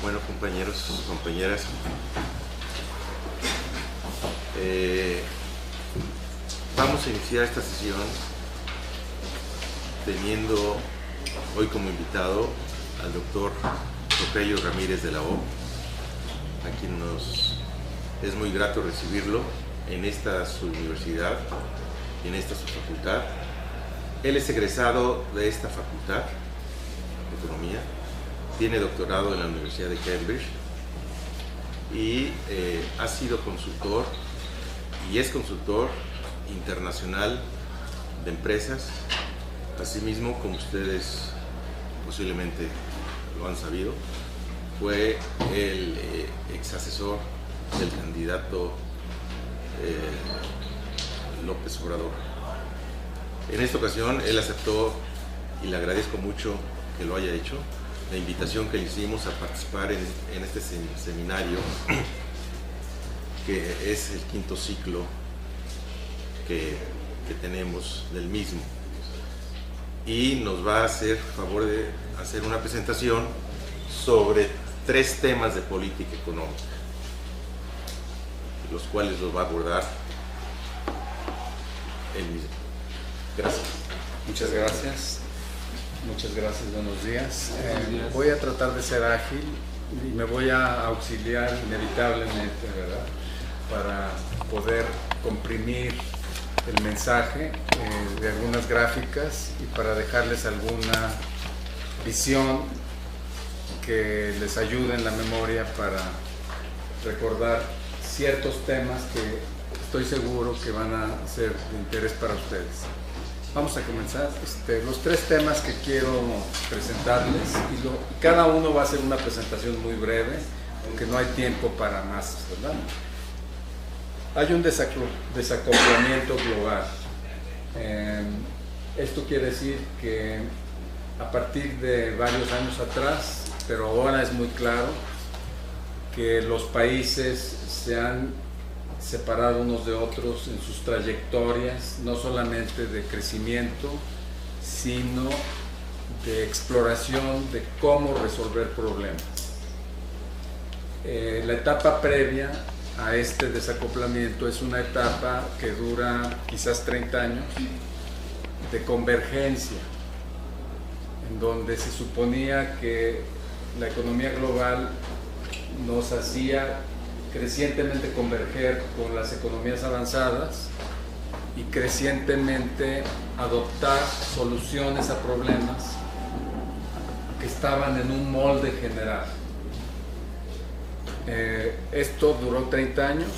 Bueno, compañeros, compañeras, vamos a iniciar esta sesión teniendo hoy como invitado al doctor Rogelio Ramírez de la O, a quien nos es muy grato recibirlo en esta su universidad, en esta su facultad. Él es egresado de esta facultad de Economía, tiene doctorado en la Universidad de Cambridge y ha sido consultor y es consultor internacional de empresas. Asimismo, como ustedes posiblemente lo han sabido, fue el ex asesor del candidato López Obrador. En esta ocasión él aceptó, y le agradezco mucho que lo haya hecho, la invitación que le hicimos a participar en este seminario, que es el quinto ciclo que tenemos del mismo, y nos va a hacer favor de hacer una presentación sobre 3 temas de política económica, los cuales los va a abordar él mismo. Gracias. Muchas gracias. Muchas gracias, buenos días. Voy a tratar de ser ágil y me voy a auxiliar inevitablemente, ¿verdad?, para poder comprimir el mensaje de algunas gráficas y para dejarles alguna visión que les ayude en la memoria para recordar ciertos temas que estoy seguro que van a ser de interés para ustedes. Vamos a comenzar. Los 3 temas que quiero presentarles, y cada uno va a ser una presentación muy breve, porque no hay tiempo para más, ¿verdad? Hay un desacoplamiento global. Esto quiere decir que a partir de varios años atrás, pero ahora es muy claro, que los países se han separado unos de otros en sus trayectorias, no solamente de crecimiento, sino de exploración de cómo resolver problemas. La etapa previa a este desacoplamiento es una etapa que dura quizás 30 años de convergencia, en donde se suponía que la economía global nos hacía crecientemente converger con las economías avanzadas y crecientemente adoptar soluciones a problemas que estaban en un molde general. Esto duró 30 años,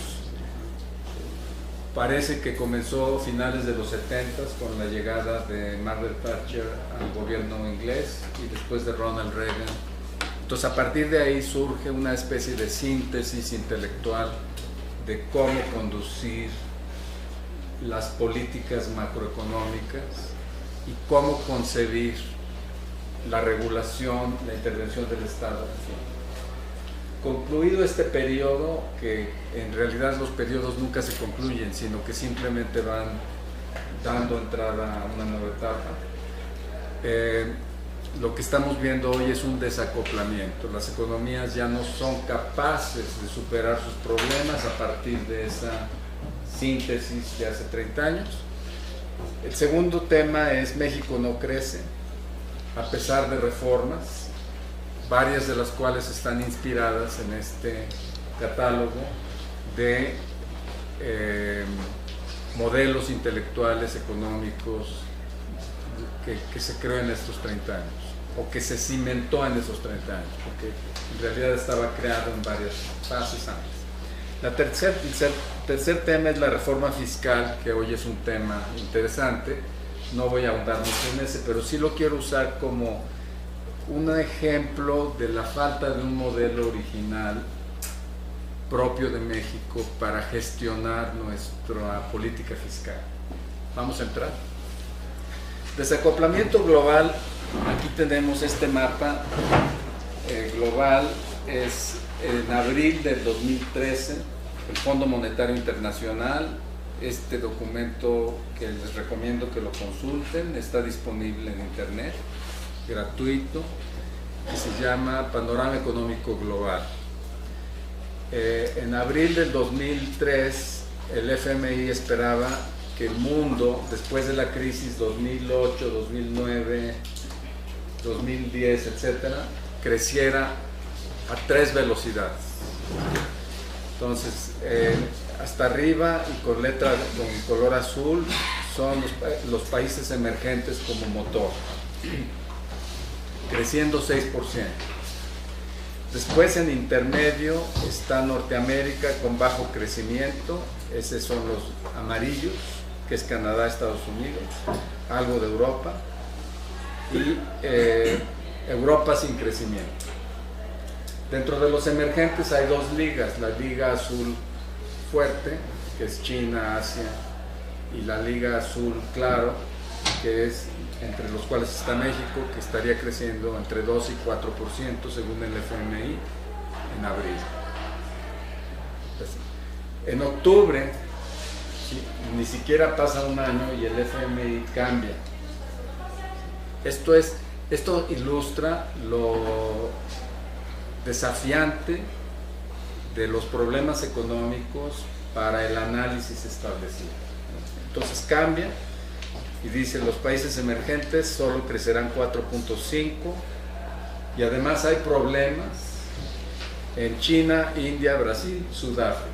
parece que comenzó a finales de los 70 con la llegada de Margaret Thatcher al gobierno inglés y después de Ronald Reagan. Entonces, a partir de ahí surge una especie de síntesis intelectual de cómo conducir las políticas macroeconómicas y cómo concebir la regulación, la intervención del Estado. Concluido este periodo, que en realidad los periodos nunca se concluyen, sino que simplemente van dando entrada a una nueva etapa, lo que estamos viendo hoy es un desacoplamiento. Las economías ya no son capaces de superar sus problemas a partir de esa síntesis de hace 30 años. El segundo tema es México no crece, a pesar de reformas, varias de las cuales están inspiradas en este catálogo de modelos intelectuales económicos que se creó en estos 30 años, o que se cimentó en esos 30 años, porque en realidad estaba creado en varias fases antes. El tercer tema es la reforma fiscal, que hoy es un tema interesante. No voy a ahondar mucho en ese, pero sí lo quiero usar como un ejemplo de la falta de un modelo original propio de México para gestionar nuestra política fiscal. Vamos a entrar. Desacoplamiento global. Aquí tenemos este mapa global. Es en abril del 2013, el Fondo Monetario Internacional. Este documento, que les recomiendo que lo consulten, está disponible en internet, gratuito, que se llama Panorama Económico Global. En abril del 2003, el FMI esperaba que el mundo, después de la crisis 2008, 2009, 2010, etcétera, creciera a 3 velocidades. Entonces, hasta arriba y con letra con color azul son los países emergentes como motor, creciendo 6%. Después, en intermedio, está Norteamérica con bajo crecimiento, esos son los amarillos, que es Canadá, Estados Unidos, algo de Europa, y Europa sin crecimiento. Dentro de los emergentes hay 2 ligas, la liga azul fuerte, que es China, Asia, y la liga azul claro, que es entre los cuales está México, que estaría creciendo entre 2 y 4% según el FMI en abril. En octubre, ni siquiera pasa un año y el FMI cambia. Esto ilustra lo desafiante de los problemas económicos para el análisis establecido. Entonces cambia y dice los países emergentes solo crecerán 4.5 y además hay problemas en China, India, Brasil, Sudáfrica.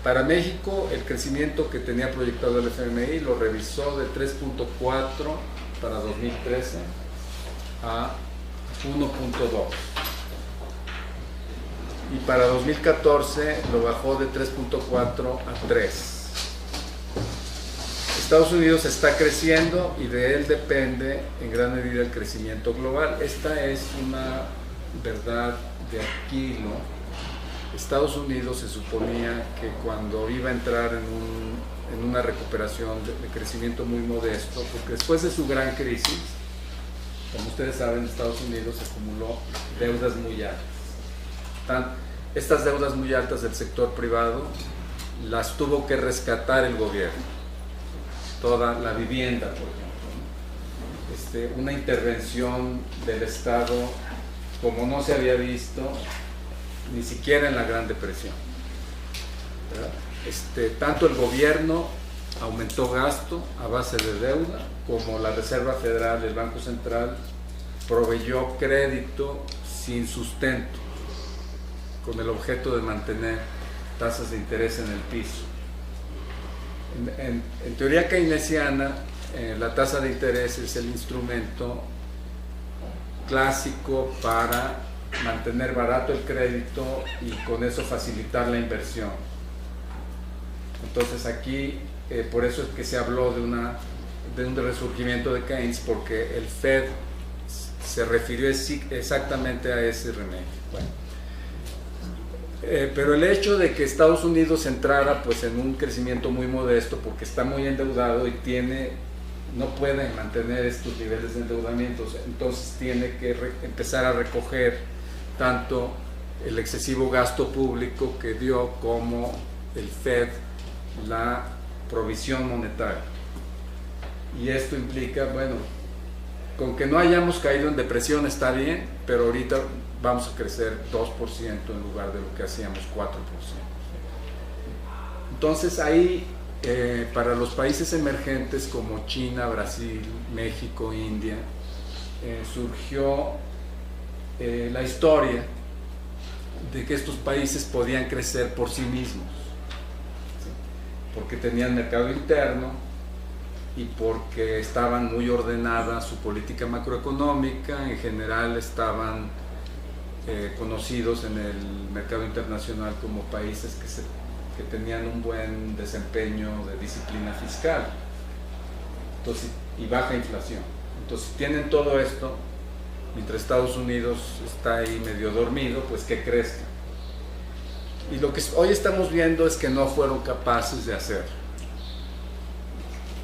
Para México, el crecimiento que tenía proyectado el FMI lo revisó de 3.4 para 2013 a 1.2. Y para 2014 lo bajó de 3.4 a 3. Estados Unidos está creciendo y de él depende en gran medida el crecimiento global. Esta es una verdad de Aquilo. Estados Unidos se suponía que cuando iba a entrar en una recuperación de crecimiento muy modesto, porque después de su gran crisis, como ustedes saben, Estados Unidos acumuló deudas muy altas. Estas deudas muy altas del sector privado las tuvo que rescatar el gobierno, toda la vivienda, por ejemplo, una intervención del Estado como no se había visto ni siquiera en la Gran Depresión. Tanto el gobierno aumentó gasto a base de deuda, como la Reserva Federal, el Banco Central, proveyó crédito sin sustento, con el objeto de mantener tasas de interés en el piso. En teoría keynesiana, la tasa de interés es el instrumento clásico para mantener barato el crédito y con eso facilitar la inversión. Entonces aquí, por eso es que se habló de un resurgimiento de Keynes, porque el Fed se refirió exactamente a ese remedio. Bueno, pero el hecho de que Estados Unidos entrara pues en un crecimiento muy modesto, porque está muy endeudado y no puede mantener estos niveles de endeudamiento, entonces tiene que empezar a recoger tanto el excesivo gasto público que dio como el Fed la provisión monetaria. Y esto implica, bueno, con que no hayamos caído en depresión está bien, pero ahorita vamos a crecer 2% en lugar de lo que hacíamos 4%. Entonces ahí, para los países emergentes como China, Brasil, México, India, surgió la historia de que estos países podían crecer por sí mismos, ¿sí? Porque tenían mercado interno y porque estaban muy ordenada su política macroeconómica, en general estaban conocidos en el mercado internacional como países que tenían un buen desempeño de disciplina fiscal, entonces, y baja inflación. Entonces, si tienen todo esto, mientras Estados Unidos está ahí medio dormido, pues que crezca. Y lo que hoy estamos viendo es que no fueron capaces de hacer.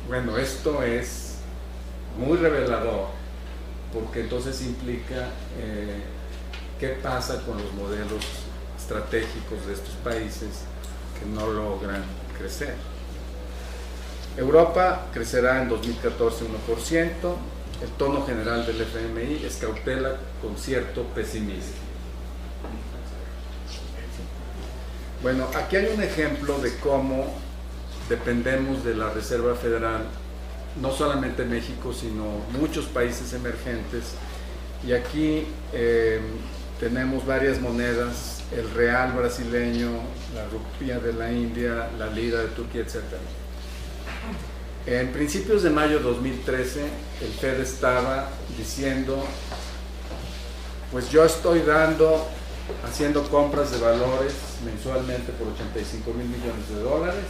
Bueno, esto es muy revelador, porque entonces implica qué pasa con los modelos estratégicos de estos países que no logran crecer. Europa crecerá en 2014 1%, el tono general del FMI es cautela con cierto pesimismo. Bueno, aquí hay un ejemplo de cómo dependemos de la Reserva Federal, no solamente México, sino muchos países emergentes. Y aquí tenemos varias monedas: el real brasileño, la rupia de la India, la lira de Turquía, etc. En principios de mayo de 2013, el Fed estaba diciendo: pues yo estoy haciendo compras de valores mensualmente por 85 mil millones de dólares,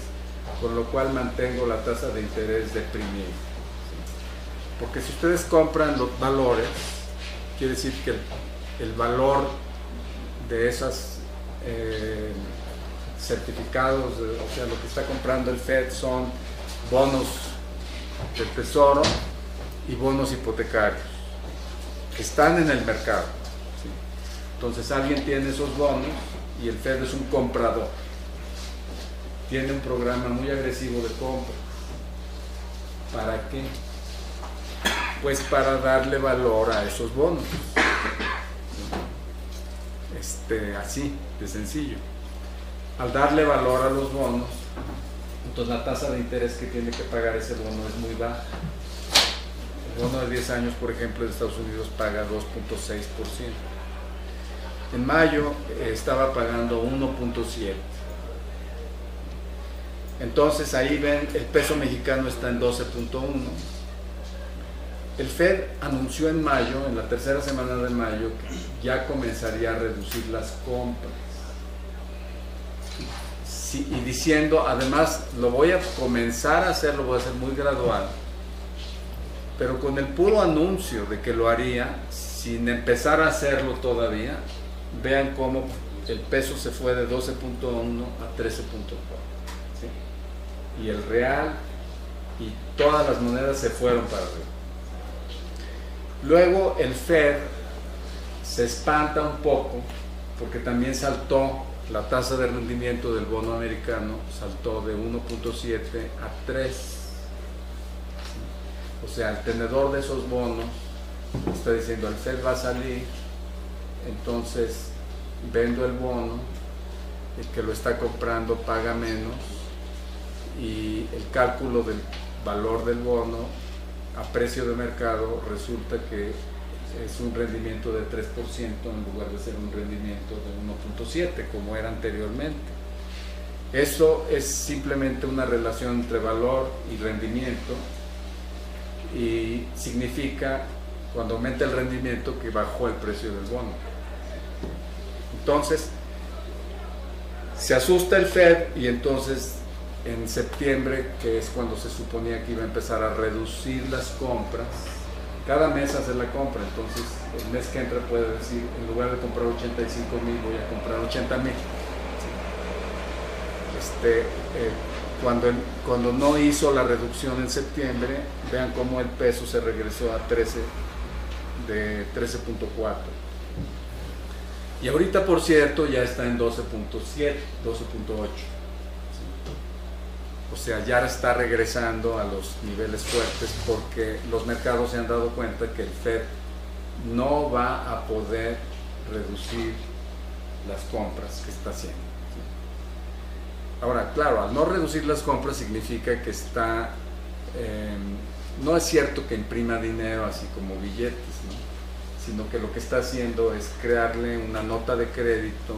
con lo cual mantengo la tasa de interés deprimida. Porque si ustedes compran los valores, quiere decir que el valor de esos certificados, o sea, lo que está comprando el Fed son bonos del Tesoro y bonos hipotecarios que están en el mercado. ¿Sí? Entonces alguien tiene esos bonos y el Fed es un comprador. Tiene un programa muy agresivo de compra. ¿Para qué? Pues para darle valor a esos bonos. Así, de sencillo. Al darle valor a los bonos, entonces la tasa de interés que tiene que pagar ese bono es muy baja. El bono de 10 años, por ejemplo, de Estados Unidos paga 2.6%. En mayo estaba pagando 1.7%. Entonces ahí ven, el peso mexicano está en 12.1%. El Fed anunció en mayo, en la tercera semana de mayo, que ya comenzaría a reducir las compras. Sí, y diciendo, además, lo voy a comenzar a hacer, lo voy a hacer muy gradual, pero con el puro anuncio de que lo haría, sin empezar a hacerlo todavía, vean cómo el peso se fue de 12.1 a 13.4. ¿Sí? Y el real y todas las monedas se fueron para arriba. Luego el Fed se espanta un poco porque también saltó la tasa de rendimiento del bono americano, saltó de 1.7 a 3. O sea, el tenedor de esos bonos está diciendo: el Fed va a salir, entonces vendo el bono, el que lo está comprando paga menos, y el cálculo del valor del bono a precio de mercado resulta que es un rendimiento de 3% en lugar de ser un rendimiento de 1.7 como era anteriormente. Eso es simplemente una relación entre valor y rendimiento, y significa, cuando aumenta el rendimiento, que bajó el precio del bono. Entonces se asusta el Fed, y entonces en septiembre, que es cuando se suponía que iba a empezar a reducir las compras, cada mes hace la compra. Entonces el mes que entra puede decir: en lugar de comprar 85,000, voy a comprar 80,000. Cuando no hizo la reducción en septiembre, vean cómo el peso se regresó a 13, de 13.4. Y ahorita, por cierto, ya está en 12.7, 12.8. O sea, ya está regresando a los niveles fuertes, porque los mercados se han dado cuenta que el Fed no va a poder reducir las compras que está haciendo. Ahora, claro, al no reducir las compras significa que está... no es cierto que imprima dinero así como billetes, ¿no? Sino que lo que está haciendo es crearle una nota de crédito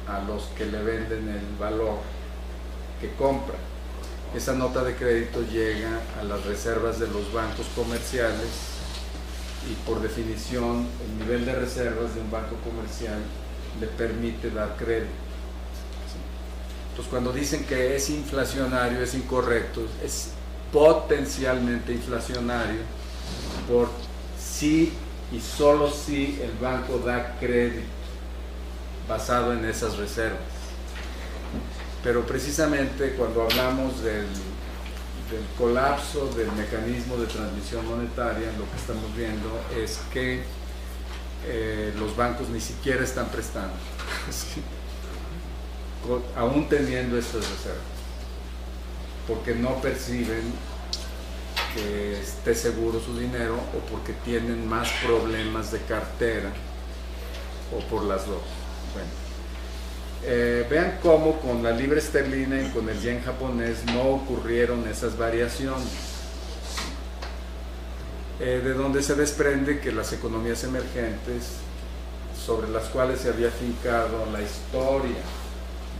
a los que le venden el valor que compra. Esa nota de crédito llega a las reservas de los bancos comerciales, y por definición el nivel de reservas de un banco comercial le permite dar crédito. Entonces, cuando dicen que es inflacionario, es incorrecto. Es potencialmente inflacionario por si y solo si el banco da crédito basado en esas reservas. Pero precisamente cuando hablamos del colapso del mecanismo de transmisión monetaria, lo que estamos viendo es que los bancos ni siquiera están prestando, ¿sí? Aún teniendo estas reservas, porque no perciben porque esté seguro su dinero o porque tienen más problemas de cartera o por las dos. Bueno, vean cómo con la libra esterlina y con el yen japonés no ocurrieron esas variaciones, de donde se desprende que las economías emergentes, sobre las cuales se había fincado la historia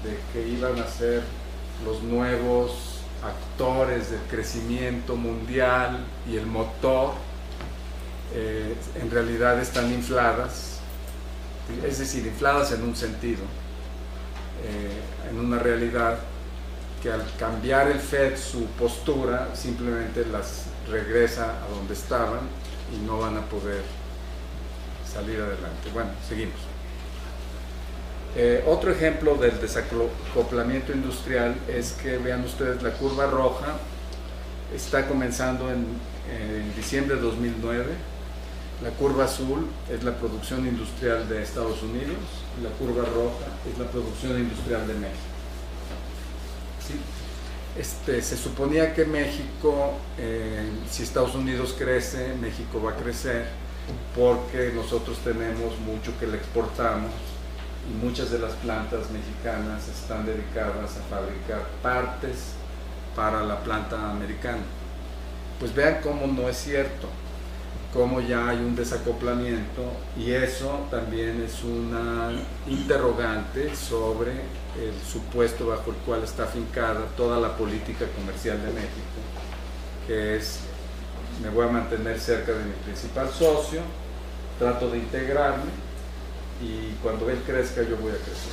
de que iban a ser los nuevos actores del crecimiento mundial y el motor, en realidad están infladas, es decir, infladas en un sentido, en una realidad que al cambiar el Fed su postura simplemente las regresa a donde estaban y no van a poder salir adelante. Bueno, seguimos. Otro ejemplo del desacoplamiento industrial es que vean ustedes la curva roja está comenzando en diciembre de 2009, la curva azul es la producción industrial de Estados Unidos y la curva roja es la producción industrial de México. ¿Sí? Se suponía que México, si Estados Unidos crece, México va a crecer porque nosotros tenemos mucho que le exportamos y muchas de las plantas mexicanas están dedicadas a fabricar partes para la planta americana. Pues vean cómo no es cierto, cómo ya hay un desacoplamiento, y eso también es una interrogante sobre el supuesto bajo el cual está afincada toda la política comercial de México, que es: me voy a mantener cerca de mi principal socio, trato de integrarme y cuando él crezca yo voy a crecer.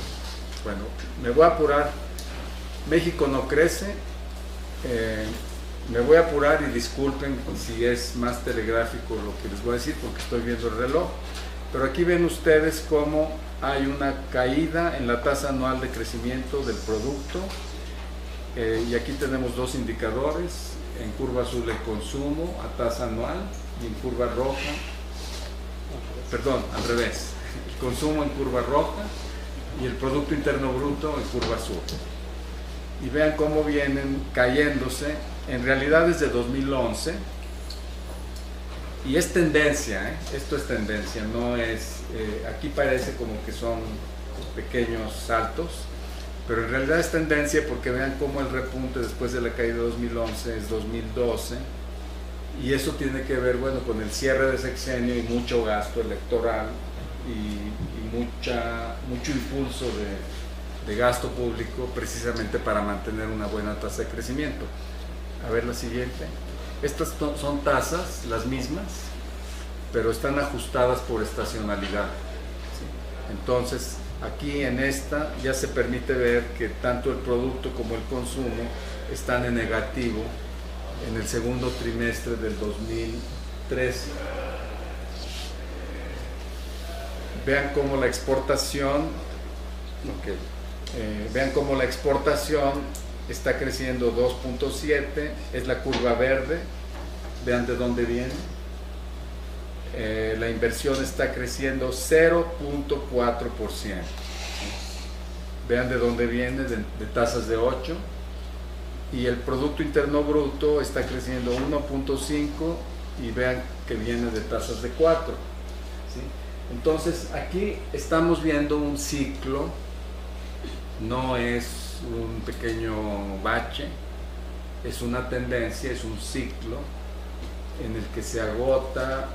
Bueno, me voy a apurar, México no crece, me voy a apurar y disculpen si es más telegráfico lo que les voy a decir porque estoy viendo el reloj, pero aquí ven ustedes cómo hay una caída en la tasa anual de crecimiento del producto, y aquí tenemos dos indicadores: en curva azul el consumo a tasa anual y en curva roja, perdón, al revés, el consumo en curva roja y el Producto Interno Bruto en curva azul. Y vean cómo vienen cayéndose, en realidad desde 2011, y es tendencia, esto es tendencia, no es, aquí parece como que son pequeños saltos, pero en realidad es tendencia porque vean cómo el repunte después de la caída de 2011 es 2012, y eso tiene que ver, bueno, con el cierre de sexenio y mucho gasto electoral y mucho impulso de gasto público precisamente para mantener una buena tasa de crecimiento. A ver la siguiente. Estas son tasas, las mismas, pero están ajustadas por estacionalidad. ¿Sí? Entonces, aquí en esta ya se permite ver que tanto el producto como el consumo están en negativo en el segundo trimestre del 2013. Vean cómo la exportación, vean cómo la exportación está creciendo 2.7, es la curva verde, vean de dónde viene. La inversión está creciendo 0.4%. Vean de dónde viene, de tasas de 8. Y el Producto Interno Bruto está creciendo 1.5 y vean que viene de tasas de 4. ¿Sí? Entonces aquí estamos viendo un ciclo, no es un pequeño bache, es una tendencia, es un ciclo en el que se agota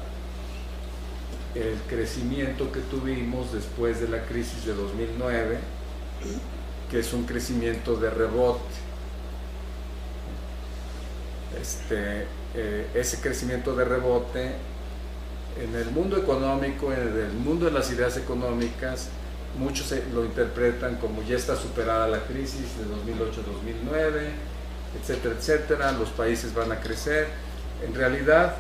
el crecimiento que tuvimos después de la crisis de 2009, que es un crecimiento de rebote. Ese crecimiento de rebote en el mundo económico, en el mundo de las ideas económicas, muchos lo interpretan como ya está superada la crisis de 2008-2009, etcétera, etcétera, los países van a crecer. En realidad,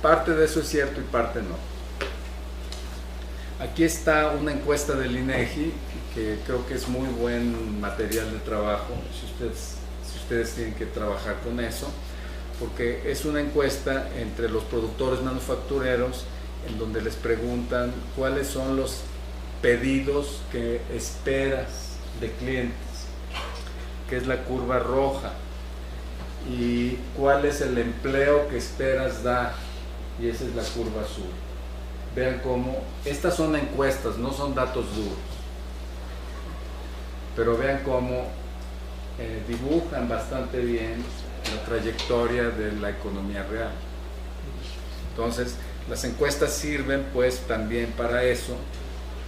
parte de eso es cierto y parte no. Aquí está una encuesta del INEGI, que creo que es muy buen material de trabajo, si ustedes tienen que trabajar con eso, porque es una encuesta entre los productores manufactureros en donde les preguntan cuáles son los pedidos que esperas de clientes, que es la curva roja, y cuál es el empleo que esperas dar, y esa es la curva azul. Vean cómo, estas son encuestas, no son datos duros, pero vean cómo dibujan bastante bien la trayectoria de la economía real. Entonces, las encuestas sirven pues también para eso,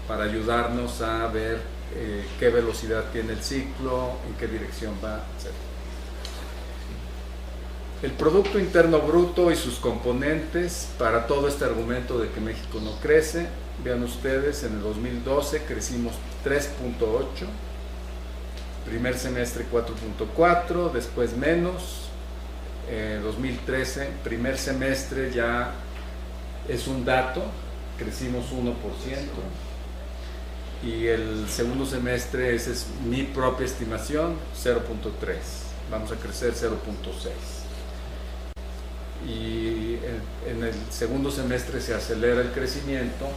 para ayudarnos a ver qué velocidad tiene el ciclo, en qué dirección va, etc. El Producto Interno Bruto y sus componentes para todo este argumento de que México no crece. Vean ustedes, en el 2012 crecimos 3.8, primer semestre 4.4, después menos. 2013, primer semestre ya es un dato, crecimos 1%, y el segundo semestre, esa es mi propia estimación, 0.3, vamos a crecer 0.6. Y en el segundo semestre se acelera el crecimiento.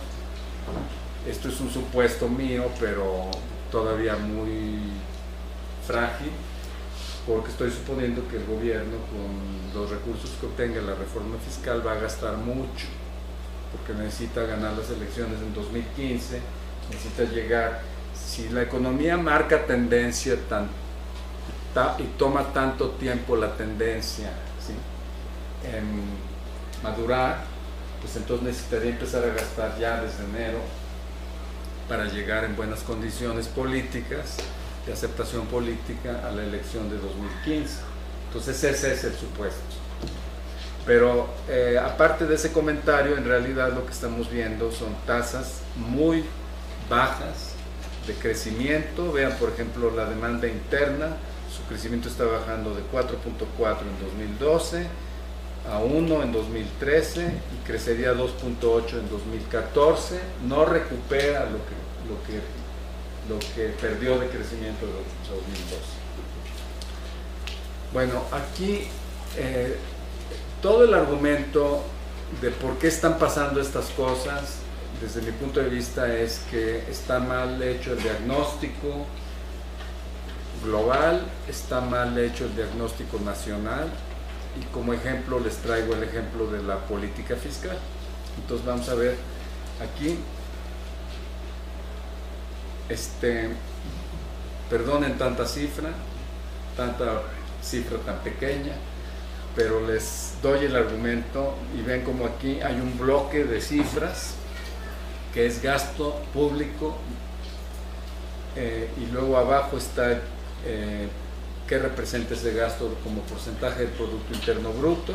Esto es un supuesto mío, pero todavía muy frágil, porque estoy suponiendo que el gobierno, con los recursos que obtenga la reforma fiscal, va a gastar mucho, porque necesita ganar las elecciones en 2015, necesita llegar. Si la economía marca tendencia y toma tanto tiempo la tendencia, ¿sí?, en madurar, pues entonces necesitaría empezar a gastar ya desde enero para llegar en buenas condiciones políticas, de aceptación política, a la elección de 2015. Entonces ese es el supuesto. Pero aparte de ese comentario, en realidad lo que estamos viendo son tasas muy bajas de crecimiento. Vean, por ejemplo, la demanda interna, su crecimiento está bajando de 4.4 en 2012 a 1 en 2013 y crecería a 2.8 en 2014. No recupera lo que perdió de crecimiento en 2012. Bueno, aquí todo el argumento de por qué están pasando estas cosas, desde mi punto de vista, es que está mal hecho el diagnóstico global, está mal hecho el diagnóstico nacional, y como ejemplo les traigo el ejemplo de la política fiscal. Entonces vamos a ver aquí, perdonen tanta cifra tan pequeña, pero les doy el argumento y ven como aquí hay un bloque de cifras que es gasto público, y luego abajo está qué representa ese gasto como porcentaje del Producto Interno Bruto,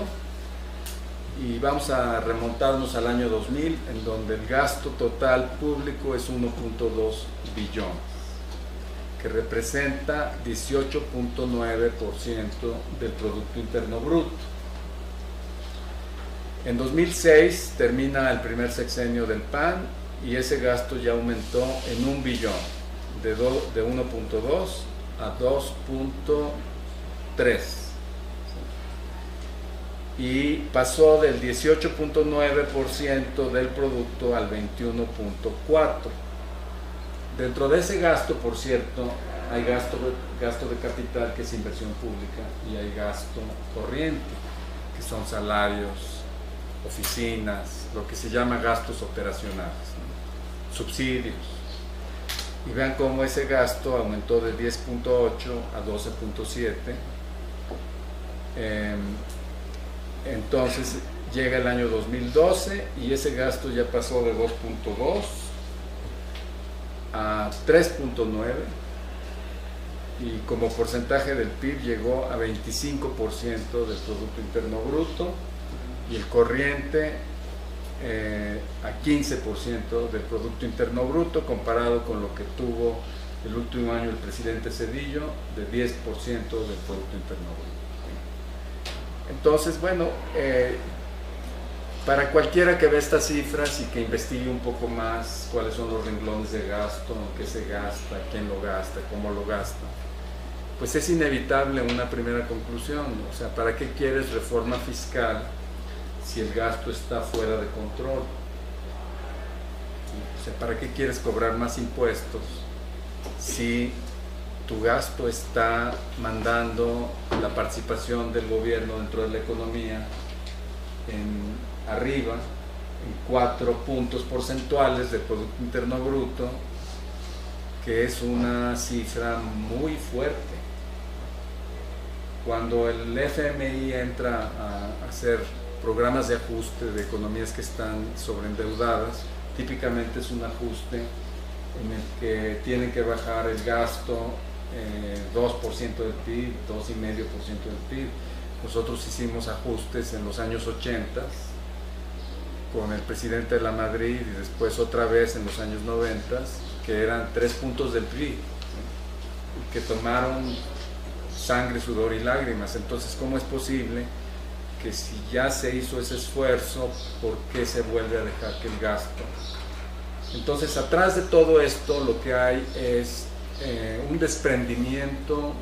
y vamos a remontarnos al año 2000, en donde el gasto total público es 1.2 billones, que representa 18.9% del Producto Interno Bruto. En 2006 termina el primer sexenio del PAN y ese gasto ya aumentó en 1 billón, de 1.2 a 2.3, y pasó del 18.9% del producto al 21.4%. Dentro de ese gasto, por cierto, hay gasto de capital, que es inversión pública, y hay gasto corriente, que son salarios, oficinas, lo que se llama gastos operacionales, ¿no?, subsidios. Y vean cómo ese gasto aumentó de 10.8 a 12.7. Entonces llega el año 2012 y ese gasto ya pasó de 2.2 a 3.9, y como porcentaje del PIB llegó a 25% del Producto Interno Bruto, y el corriente a 15% del Producto Interno Bruto, comparado con lo que tuvo el último año el presidente Zedillo, de 10% del Producto Interno Bruto. Entonces, bueno, para cualquiera que ve estas cifras y que investigue un poco más cuáles son los renglones de gasto, en qué se gasta, quién lo gasta, cómo lo gasta, pues es inevitable una primera conclusión. O sea, ¿para qué quieres reforma fiscal si el gasto está fuera de control? O sea, ¿para qué quieres cobrar más impuestos si tu gasto está mandando la participación del gobierno dentro de la economía arriba, en 4 puntos porcentuales del Producto Interno Bruto, que es una cifra muy fuerte. Cuando el FMI entra a hacer programas de ajuste de economías que están sobreendeudadas, típicamente es un ajuste en el que tienen que bajar el gasto 2% del PIB, 2,5% del PIB. Nosotros hicimos ajustes en los años 80 con el presidente de la Madrid y después otra vez en los años 90, que eran 3 puntos del PIB, que tomaron sangre, sudor y lágrimas. Entonces, ¿cómo es posible que si ya se hizo ese esfuerzo, por qué se vuelve a dejar que el gasto? Entonces, atrás de todo esto lo que hay es un desprendimiento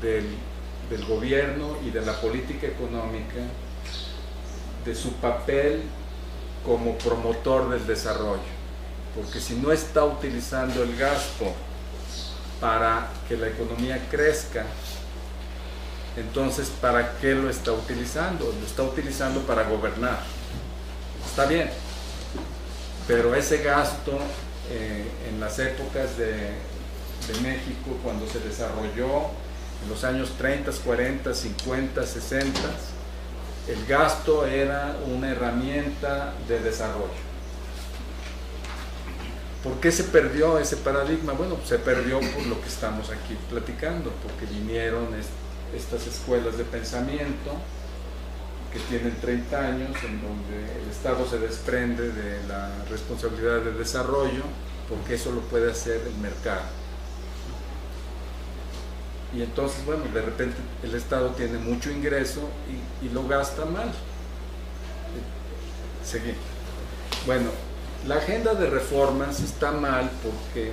del gobierno y de la política económica de su papel como promotor del desarrollo, porque si no está utilizando el gasto para que la economía crezca, entonces ¿para qué lo está utilizando? Lo está utilizando para gobernar. Está bien, pero ese gasto en las épocas de México, cuando se desarrolló en los años 30, 40, 50, 60, el gasto era una herramienta de desarrollo. ¿Por qué se perdió ese paradigma? Bueno, se perdió por lo que estamos aquí platicando, porque vinieron estas escuelas de pensamiento que tienen 30 años, en donde el Estado se desprende de la responsabilidad de desarrollo, porque eso lo puede hacer el mercado. Y entonces, bueno, de repente el Estado tiene mucho ingreso y lo gasta mal. Seguimos. Bueno, la agenda de reformas está mal porque,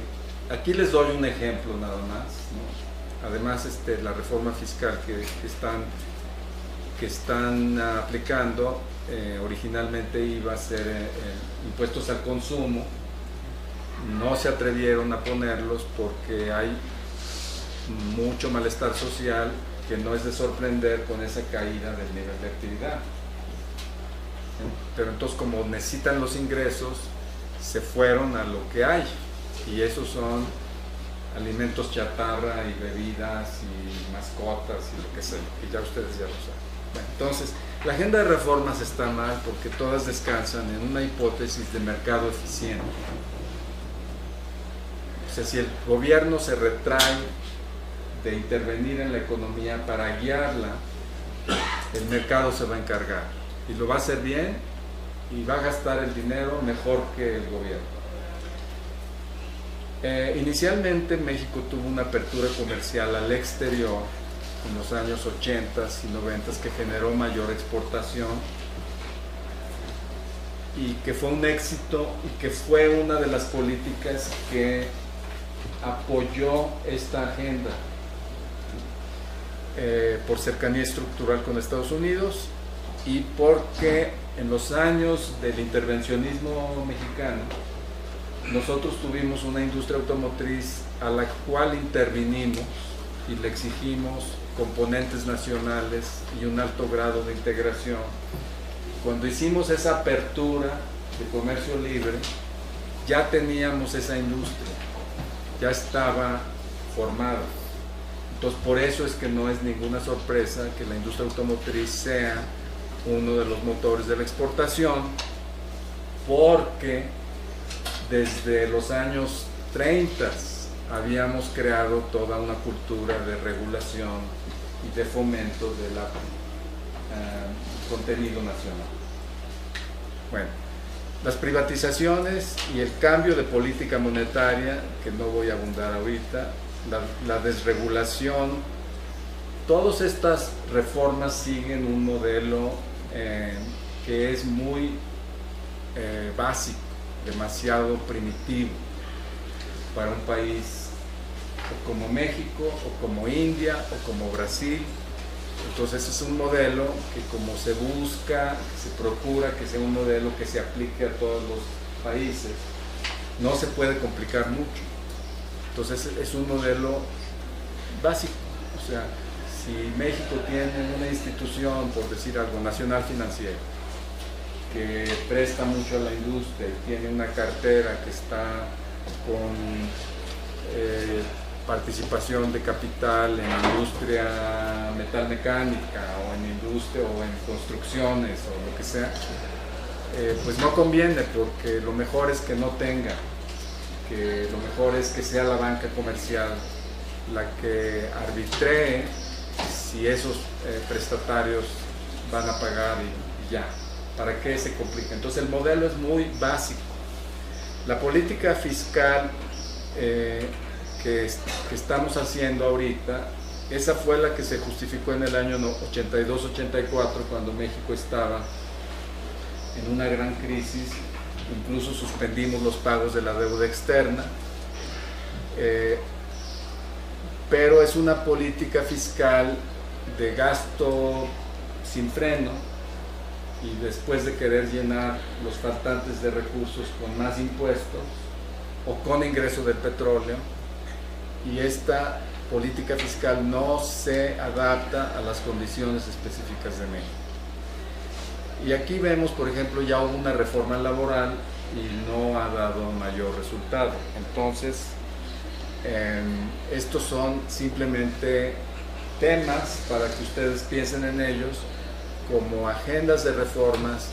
aquí les doy un ejemplo nada más, ¿no? Además, la reforma fiscal que están aplicando, originalmente iba a ser impuestos al consumo. No se atrevieron a ponerlos porque hay mucho malestar social, que no es de sorprender con esa caída del nivel de actividad. Pero entonces, como necesitan los ingresos, se fueron a lo que hay, y esos son alimentos chatarra y bebidas y mascotas y lo que sea, que ya ustedes ya lo saben. Bueno, entonces, la agenda de reformas está mal porque todas descansan en una hipótesis de mercado eficiente. O sea, si el gobierno se retrae de intervenir en la economía para guiarla, el mercado se va a encargar y lo va a hacer bien y va a gastar el dinero mejor que el gobierno. Inicialmente México tuvo una apertura comercial al exterior en los años 80 y 90 que generó mayor exportación y que fue un éxito y que fue una de las políticas que apoyó esta agenda. Por cercanía estructural con Estados Unidos y porque en los años del intervencionismo mexicano nosotros tuvimos una industria automotriz a la cual intervinimos y le exigimos componentes nacionales y un alto grado de integración. Cuando hicimos esa apertura de comercio libre, ya teníamos esa industria, ya estaba formada. Entonces, por eso es que no es ninguna sorpresa que la industria automotriz sea uno de los motores de la exportación, porque desde los años 30 habíamos creado toda una cultura de regulación y de fomento del contenido nacional. Bueno, las privatizaciones y el cambio de política monetaria, que no voy a abundar ahorita, la desregulación, todas estas reformas siguen un modelo que es muy básico, demasiado primitivo para un país como México o como India o como Brasil. Entonces es un modelo que, como se busca, se procura que sea un modelo que se aplique a todos los países, no se puede complicar mucho. Entonces es un modelo básico. O sea, si México tiene una institución, por decir algo, Nacional Financiera, que presta mucho a la industria y tiene una cartera que está con participación de capital en industria metalmecánica o en industria o en construcciones o lo que sea, pues no conviene, porque lo mejor es que no tenga, que lo mejor es que sea la banca comercial la que arbitree si esos prestatarios van a pagar y ya. ¿Para qué se complica? Entonces el modelo es muy básico. La política fiscal que estamos haciendo ahorita, esa fue la que se justificó en el año 82-84, cuando México estaba en una gran crisis. Incluso suspendimos los pagos de la deuda externa, pero es una política fiscal de gasto sin freno, y después de querer llenar los faltantes de recursos con más impuestos o con ingreso del petróleo, y esta política fiscal no se adapta a las condiciones específicas de México. Y aquí vemos, por ejemplo, ya hubo una reforma laboral y no ha dado mayor resultado. Entonces, estos son simplemente temas para que ustedes piensen en ellos como agendas de reformas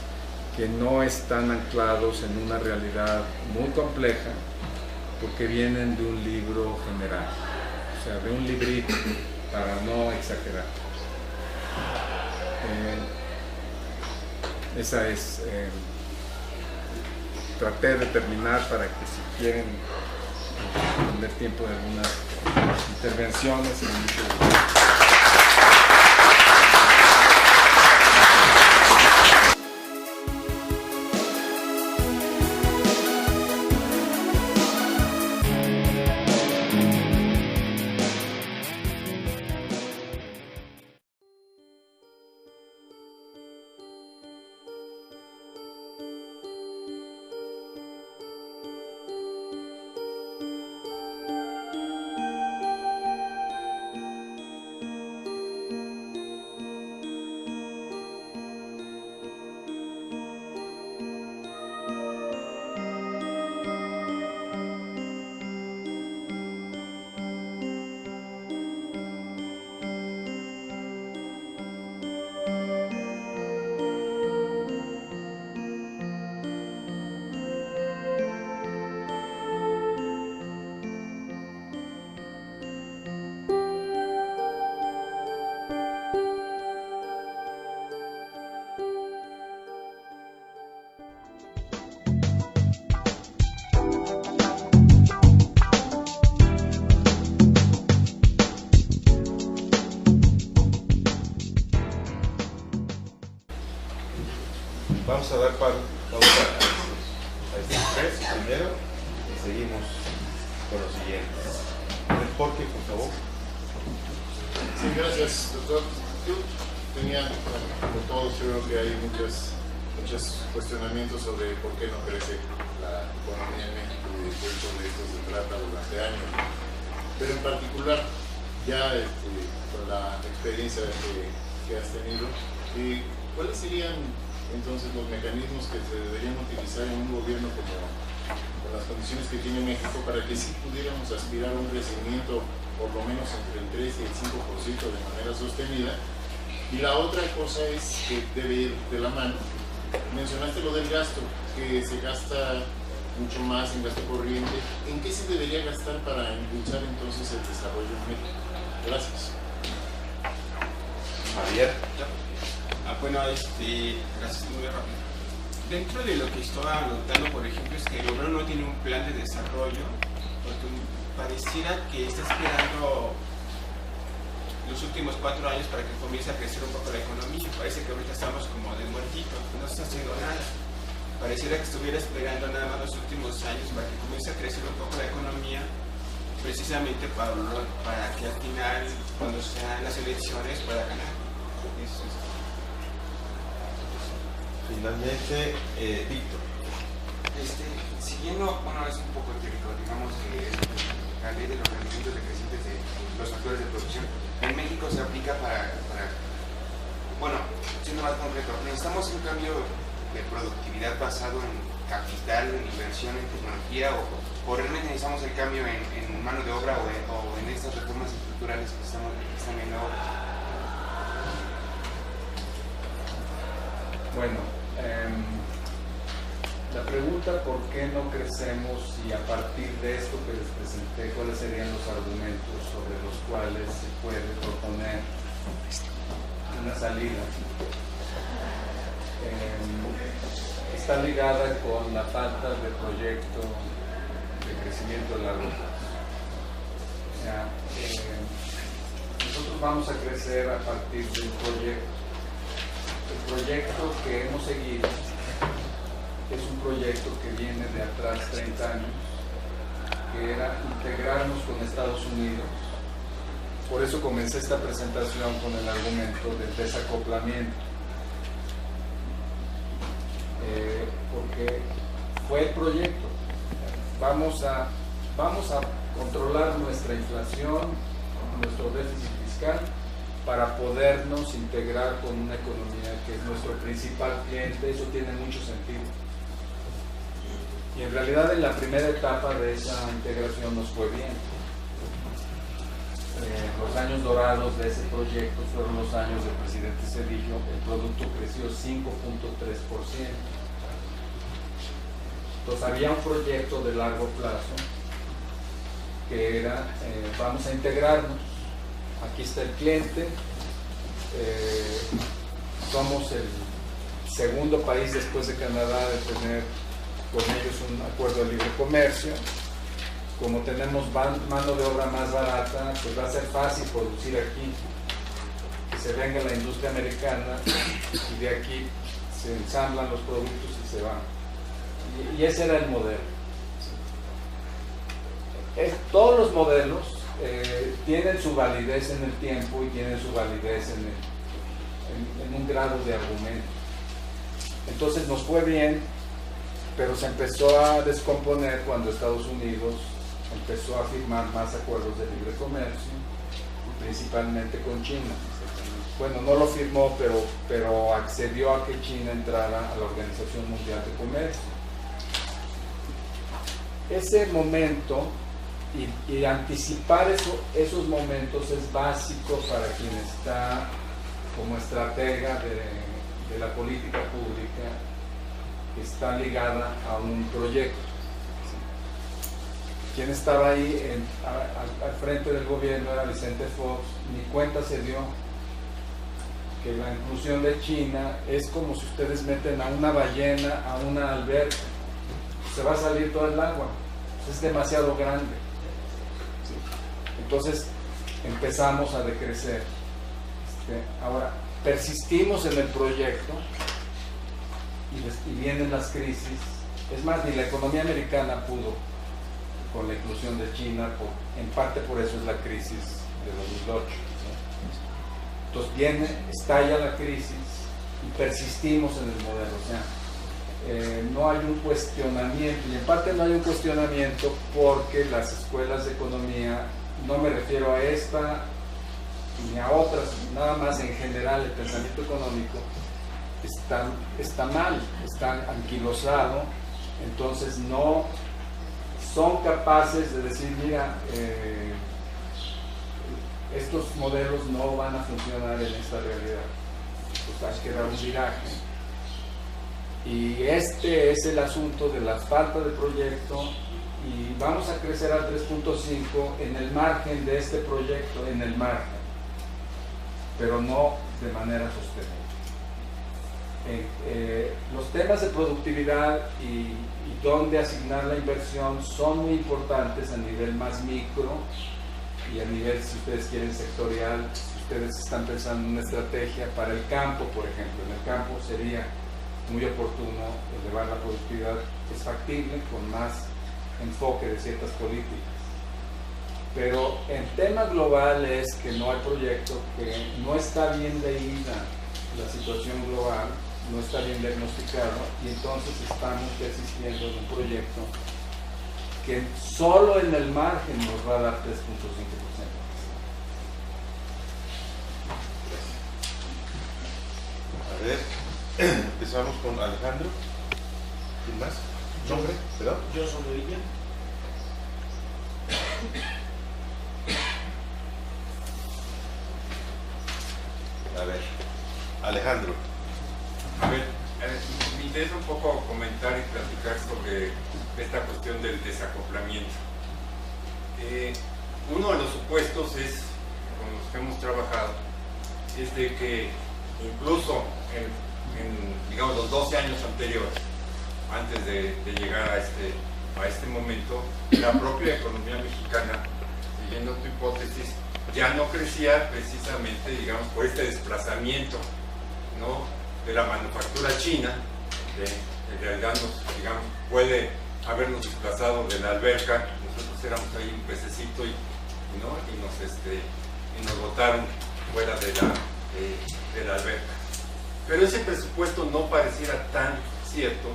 que no están anclados en una realidad muy compleja, porque vienen de un libro general, o sea, de un librito, para no exagerar. Esa es, traté de terminar para que, si quieren tener tiempo de algunas intervenciones, Vamos a dar pausa a estos tres primero y seguimos con los siguientes. Jorge, por favor. Sí, gracias, doctor. Yo tenía, como todos, yo creo que hay muchos cuestionamientos sobre por qué no crece la economía en México, y de esto se trata durante años. Pero en particular, ya con la experiencia que has tenido, ¿cuáles serían entonces los mecanismos que se deberían utilizar en un gobierno con las condiciones que tiene México, para que sí pudiéramos aspirar a un crecimiento por lo menos entre el 3 y el 5% de manera sostenida? Y la otra cosa es que debe ir de la mano. Mencionaste lo del gasto, que se gasta mucho más en gasto corriente. ¿En qué se debería gastar para impulsar entonces el desarrollo en México? Gracias. Javier. Bueno, gracias, muy rápido. Dentro de lo que estaba notando, por ejemplo, es que el gobierno no tiene un plan de desarrollo, porque pareciera que está esperando los últimos 4 años para que comience a crecer un poco la economía. Parece que ahorita estamos como de muertito, no se está haciendo nada. Pareciera que estuviera esperando nada más los últimos años para que comience a crecer un poco la economía, precisamente para que al final, cuando sean las elecciones, pueda ganar. Finalmente, Víctor. Siguiendo, bueno, es un poco teórico, digamos que es la ley de los rendimientos decrecientes de los factores de producción. En México se aplica bueno, siendo más concreto, necesitamos un cambio de productividad basado en capital, en inversión, en tecnología, o realmente necesitamos el cambio en mano de obra o en estas reformas estructurales que están viendo ahora. Bueno, la pregunta por qué no crecemos y a partir de esto que les presenté, cuáles serían los argumentos sobre los cuales se puede proponer una salida, está ligada con la falta de proyecto de crecimiento a largo plazo. Nosotros vamos a crecer a partir de un proyecto. El proyecto que hemos seguido es un proyecto que viene de atrás 30 años, que era integrarnos con Estados Unidos. Por eso comencé esta presentación con el argumento del desacoplamiento, porque fue el proyecto. Vamos a controlar nuestra inflación, nuestro déficit fiscal, para podernos integrar con una economía que es nuestro principal cliente. Eso tiene mucho sentido. Y en realidad en la primera etapa de esa integración nos fue bien. Los años dorados de ese proyecto fueron los años del presidente Zedillo. El producto creció 5.3%. Entonces había un proyecto de largo plazo que era, vamos a integrarnos, aquí está el cliente, somos el segundo país después de Canadá de tener con ellos un acuerdo de libre comercio. Como tenemos mano de obra más barata, pues va a ser fácil producir aquí, que se venga la industria americana y de aquí se ensamblan los productos y se van. Y ese era el modelo. Todos los modelos tienen su validez en el tiempo y tienen su validez en un grado de argumento. Entonces nos fue bien, pero se empezó a descomponer cuando Estados Unidos empezó a firmar más acuerdos de libre comercio, principalmente con China. Bueno, no lo firmó, pero accedió a que China entrara a la Organización Mundial de Comercio. Ese momento y anticipar esos momentos es básico para quien está como estratega de la política pública que está ligada a un proyecto. Quien estaba ahí al frente del gobierno era Vicente Fox. Ni cuenta se dio que la inclusión de China es como si ustedes meten a una ballena a una alberca, se va a salir todo el agua, es demasiado grande. Entonces empezamos a decrecer. Ahora persistimos en el proyecto y vienen las crisis. Es más, ni la economía americana pudo con la inclusión de China, en parte por eso es la crisis de 2008. Entonces estalla la crisis y persistimos en el modelo. O sea, no hay un cuestionamiento, y en parte no hay un cuestionamiento porque las escuelas de economía, no me refiero a esta ni a otras, nada más en general el pensamiento económico está mal, está anquilosado. Entonces no son capaces de decir, mira, estos modelos no van a funcionar en esta realidad, pues hay que dar un viraje. Y este es el asunto de la falta de proyecto, y vamos a crecer al 3.5 en el margen de este proyecto, en el margen, pero no de manera sostenible. Los temas de productividad y dónde asignar la inversión son muy importantes a nivel más micro y a nivel, si ustedes quieren, sectorial. Si ustedes están pensando en una estrategia para el campo, por ejemplo, en el campo sería muy oportuno elevar la productividad, es factible con más enfoque de ciertas políticas. Pero el tema global es que no hay proyecto, que no está bien leída la situación global, no está bien diagnosticado, y entonces estamos persistiendo en un proyecto que solo en el margen nos va a dar 3.5%. A ver, empezamos con Alejandro. ¿Quién más? ¿Nombre? ¿Perdón? Yo soy ella. A ver, Alejandro. A ver, me interesa un poco comentar y platicar sobre esta cuestión del desacoplamiento. Uno de los supuestos es, con los que hemos trabajado, es de que incluso en digamos, los 12 años anteriores, antes de llegar a este momento, la propia economía mexicana, siguiendo tu hipótesis, ya no crecía precisamente, digamos, por este desplazamiento, ¿no?, de la manufactura china, en realidad digamos, puede habernos desplazado de la alberca, nosotros éramos ahí un pececito y nos botaron fuera de la alberca. Pero ese presupuesto no pareciera tan cierto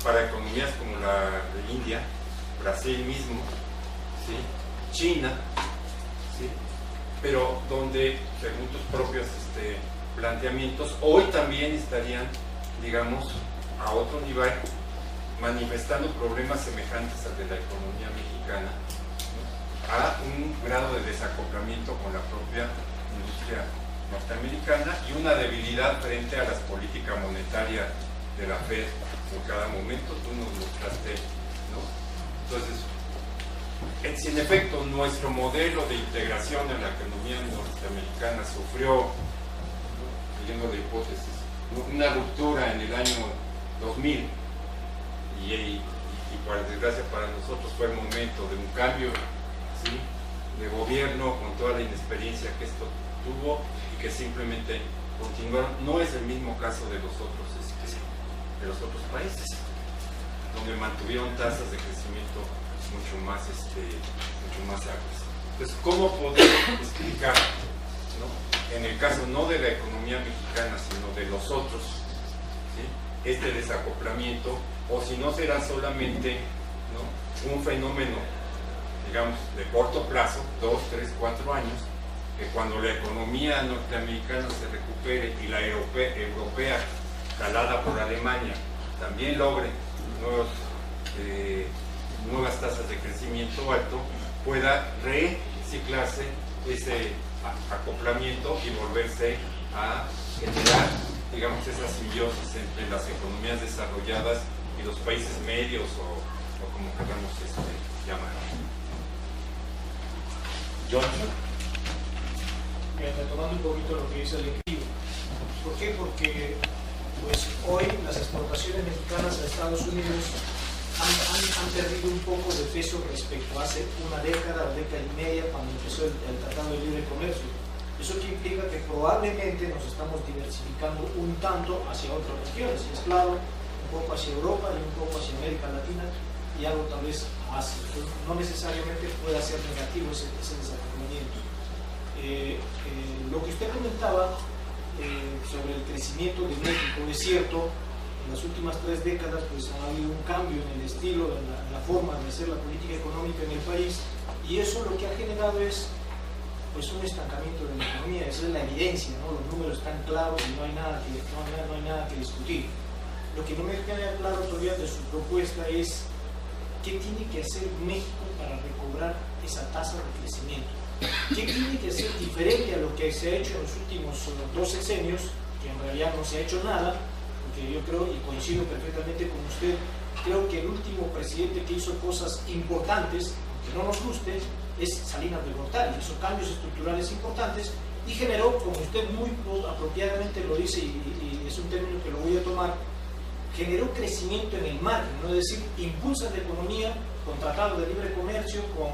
para economías como la de India, Brasil mismo, ¿sí?, China, ¿sí?, pero donde, según tus propios planteamientos, hoy también estarían, digamos, a otro nivel, manifestando problemas semejantes al de la economía mexicana, ¿no?, a un grado de desacoplamiento con la propia industria norteamericana y una debilidad frente a la política monetaria de la Fed en cada momento. Tú nos mostraste, ¿no? Entonces, si en efecto nuestro modelo de integración en la economía norteamericana sufrió, ¿no?, siguiendo la hipótesis, una ruptura en el año 2000 y por desgracia para nosotros fue el momento de un cambio, ¿sí?, de gobierno con toda la inexperiencia que esto tuvo y que simplemente continuaron. No es el mismo caso de los otros países, donde mantuvieron tasas de crecimiento mucho más altas. Entonces, ¿cómo poder explicar, ¿no?, en el caso no de la economía mexicana, sino de los otros, ¿sí?, este desacoplamiento, o si no será solamente, ¿no?, un fenómeno, digamos, de corto plazo, 2, 3, 4 años, que cuando la economía norteamericana se recupere y la europea jalada por Alemania también logre nuevas tasas de crecimiento alto, pueda reciclarse ese acoplamiento y volverse a generar, digamos, esa simbiosis entre las economías desarrolladas y los países medios o como queramos llamar. Johnson. Retomando un poquito lo que dice el equipo. ¿Por qué? Porque pues, hoy las exportaciones mexicanas a Estados Unidos han perdido un poco de peso respecto a hace una década y media cuando empezó el Tratado de Libre Comercio. Eso que implica que probablemente nos estamos diversificando un tanto hacia otras regiones, y es claro, un poco hacia Europa y un poco hacia América Latina y algo tal vez a Asia. Entonces, no necesariamente pueda ser negativo ese desacoplamiento. Lo que usted comentaba sobre el crecimiento de México es cierto. En las últimas 3 décadas pues ha habido un cambio en el estilo, en la forma de hacer la política económica en el país, y eso lo que ha generado es pues un estancamiento de la economía. Esa es la evidencia, ¿no? Los números están claros y no hay nada que discutir. Lo que no me queda claro todavía de su propuesta es qué tiene que hacer México para recobrar esa tasa de crecimiento. ¿Qué tiene que ser diferente a lo que se ha hecho en los últimos 2 sexenios, que en realidad no se ha hecho nada? Porque yo creo, y coincido perfectamente con usted, creo que el último presidente que hizo cosas importantes, que no nos guste, es Salinas de Gortari. Hizo cambios estructurales importantes y generó, como usted muy apropiadamente lo dice, y es un término que lo voy a tomar, generó crecimiento en el margen, ¿no? Es decir, impulsa la economía con tratados de libre comercio, con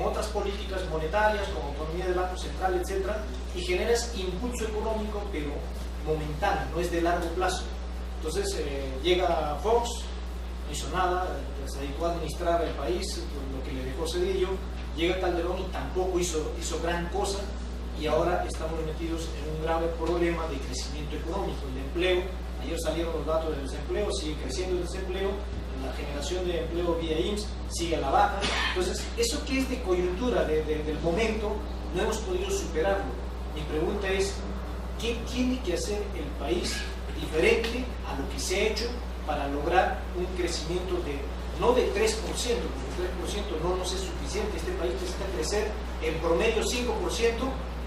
otras políticas monetarias, con autonomía del Banco Central, etc., y generas impulso económico, pero momentáneo, no es de largo plazo. Entonces llega Fox, no hizo nada, se dedicó a administrar el país, lo que le dejó Cedillo. Llega Calderón y tampoco hizo gran cosa, y ahora estamos metidos en un grave problema de crecimiento económico. El empleo, ayer salieron los datos del desempleo, sigue creciendo el desempleo, la generación de empleo vía IMSS sigue a la baja. Entonces, eso que es de coyuntura, del momento, no hemos podido superarlo. Mi pregunta es, ¿qué tiene que hacer el país diferente a lo que se ha hecho para lograr un crecimiento no de 3%, porque 3% no nos es suficiente? Este país necesita crecer en promedio 5%,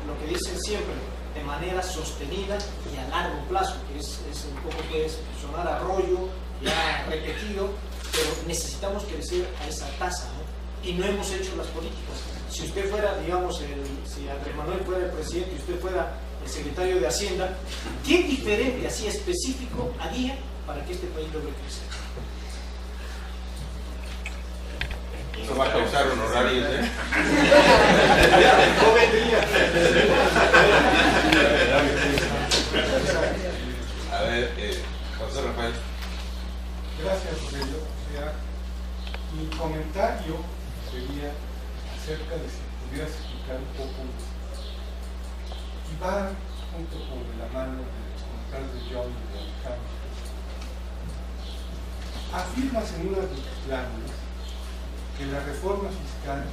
lo que dicen siempre, de manera sostenida y a largo plazo, que es un poco que es sonar a rollo, ya repetido, pero necesitamos crecer a esa tasa, ¿no? Y no hemos hecho las políticas. Si usted fuera, digamos, si Andrés Manuel fuera el presidente y usted fuera el secretario de Hacienda, ¿qué diferente, así específico, haría para que este país logre crecer? Eso va a causar honorarios, ¿eh? No vendría. A ver, José Rafael. Gracias, Aurelio. O sea, mi comentario sería acerca de si pudieras explicar un poco, y va junto con la mano de los comentarios de John y de Alejandro. Afirmas en una de tus planes que la reforma fiscal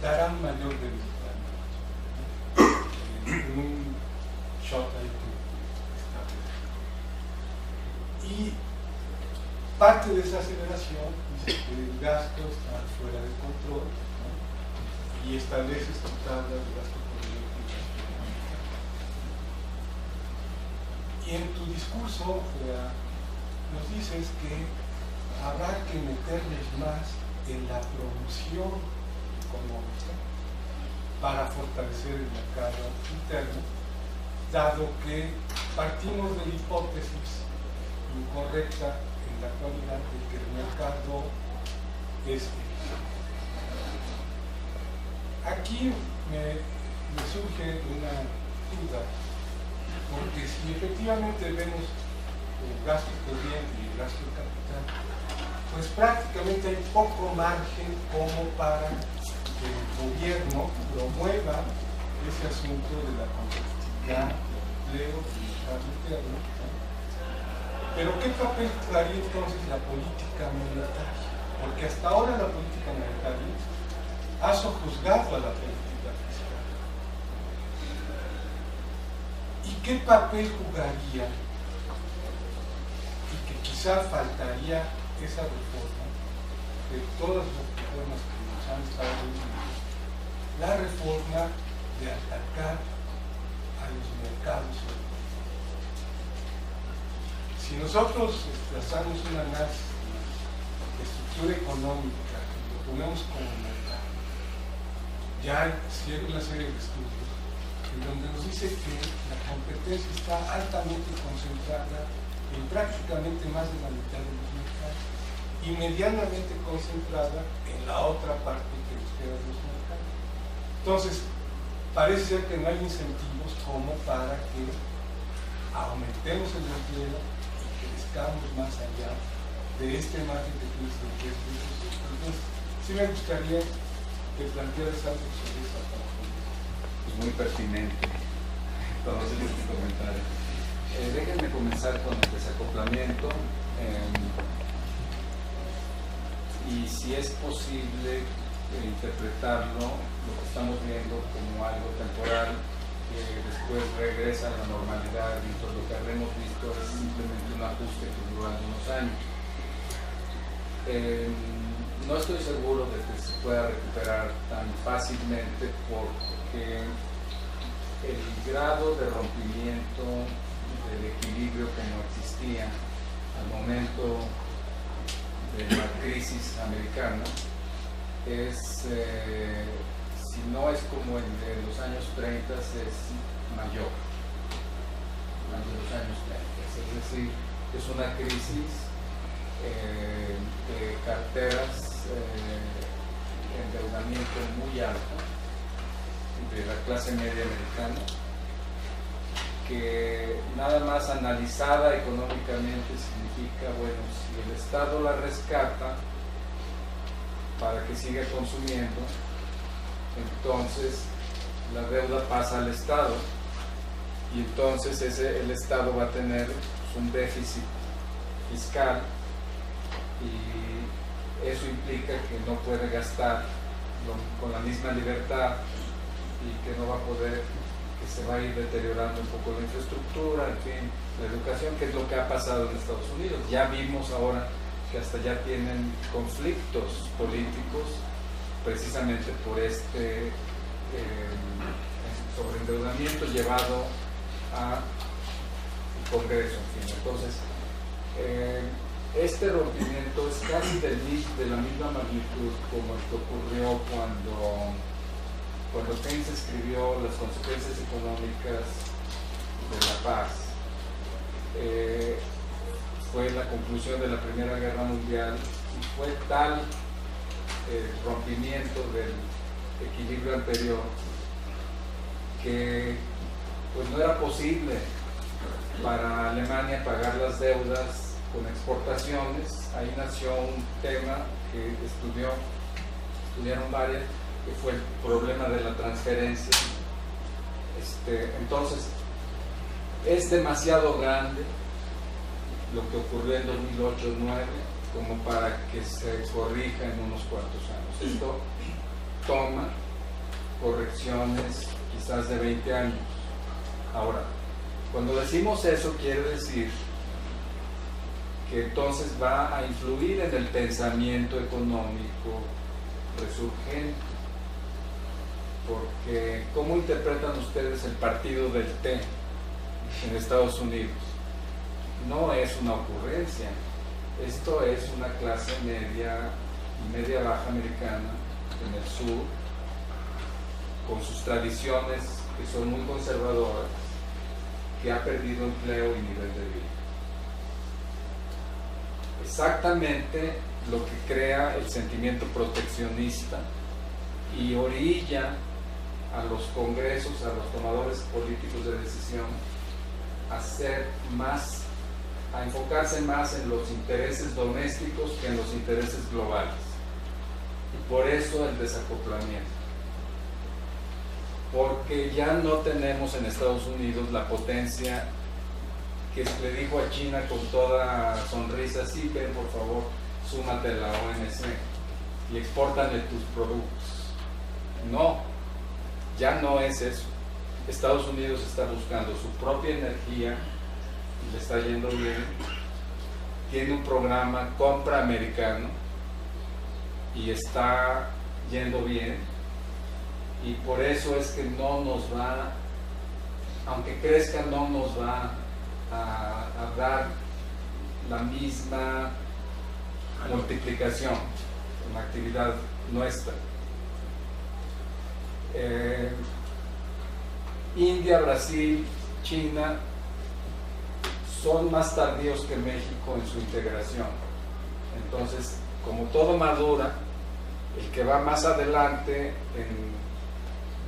dará un mayor debilidad. En un shot ahí que está. Y parte de esa aceleración dice que el gasto está fuera de control, ¿no? Y establece esta tabla de gasto corriente. Y en tu discurso nos dices que habrá que meterles más en la promoción económica para fortalecer el mercado interno, dado que partimos de la hipótesis incorrecta en la actualidad de que el mercado es aquí me surge una duda, porque si efectivamente vemos el gasto corriente y el gasto de capital, pues prácticamente hay poco margen como para que el gobierno promueva ese asunto de la competitividad, del empleo, del mercado interno. Pero ¿qué papel jugaría entonces la política monetaria? Porque hasta ahora la política monetaria ha sojuzgado a la política fiscal. ¿Y qué papel jugaría? Y que quizá faltaría esa reforma de todas las reformas que nos han estado diciendo, la reforma de atacar a los mercados. Si nosotros trazamos un análisis de estructura económica y lo ponemos como mercado, ya hay una serie de estudios en donde nos dice que la competencia está altamente concentrada en prácticamente más de la mitad de los mercados y medianamente concentrada en la otra parte que nos queda de los mercados. Entonces, parece ser que no hay incentivos como para que aumentemos el empleo y crezcamos más allá de este margen de crecimiento. Entonces, sí me gustaría que plantearas algo sobre esa parte. Es muy pertinente todos estos comentarios. Déjenme comenzar con el desacoplamiento y si es posible interpretarlo, lo que estamos viendo, como algo temporal que después regresa a la normalidad, y todo lo que habremos visto es simplemente un ajuste que duró algunos años. No estoy seguro de que se pueda recuperar tan fácilmente, porque el grado de rompimiento del equilibrio como existía al momento de la crisis americana es, si no es como el de los años 30, es mayor al de los años 30. Es decir, es una crisis de carteras de endeudamiento muy alto de la clase media americana, que nada más analizada económicamente significa, bueno, si el Estado la rescata para que siga consumiendo, entonces la deuda pasa al Estado y entonces el Estado va a tener un déficit fiscal y eso implica que no puede gastar con la misma libertad y que no va a poder, que se va a ir deteriorando un poco la infraestructura, en fin, la educación, que es lo que ha pasado en Estados Unidos. Ya vimos ahora que hasta ya tienen conflictos políticos precisamente por este sobreendeudamiento llevado al Congreso, en fin. Entonces, este rompimiento es casi de la misma magnitud como el que ocurrió cuando Keynes escribió Las consecuencias económicas de la paz. Fue la conclusión de la Primera Guerra Mundial y fue tal rompimiento del equilibrio anterior que pues no era posible para Alemania pagar las deudas con exportaciones. Ahí nació un tema que estudiaron varias, que fue el problema de la transferencia. Entonces, es demasiado grande lo que ocurrió en 2008-2009 como para que se corrija en unos cuantos años. Esto toma correcciones quizás de 20 años. Ahora, cuando decimos eso, quiere decir que entonces va a influir en el pensamiento económico resurgente. Porque, ¿cómo interpretan ustedes el partido del té en Estados Unidos? No es una ocurrencia. Esto es una clase media y media baja americana en el sur, con sus tradiciones que son muy conservadoras, que ha perdido empleo y nivel de vida. Exactamente lo que crea el sentimiento proteccionista y orilla a los congresos, a los tomadores políticos de decisión, a enfocarse más en los intereses domésticos que en los intereses globales. Y por eso el desacoplamiento. Porque ya no tenemos en Estados Unidos la potencia que le dijo a China con toda sonrisa: sí, ven por favor, súmate a la OMC y expórtale tus productos. No, ya no es eso. Estados Unidos está buscando su propia energía, le está yendo bien, tiene un programa compra americano y está yendo bien, y por eso es que no nos va, aunque crezca, no nos va a dar la misma multiplicación en la actividad nuestra. India, Brasil, China son más tardíos que México en su integración. Entonces, como todo madura, el que va más adelante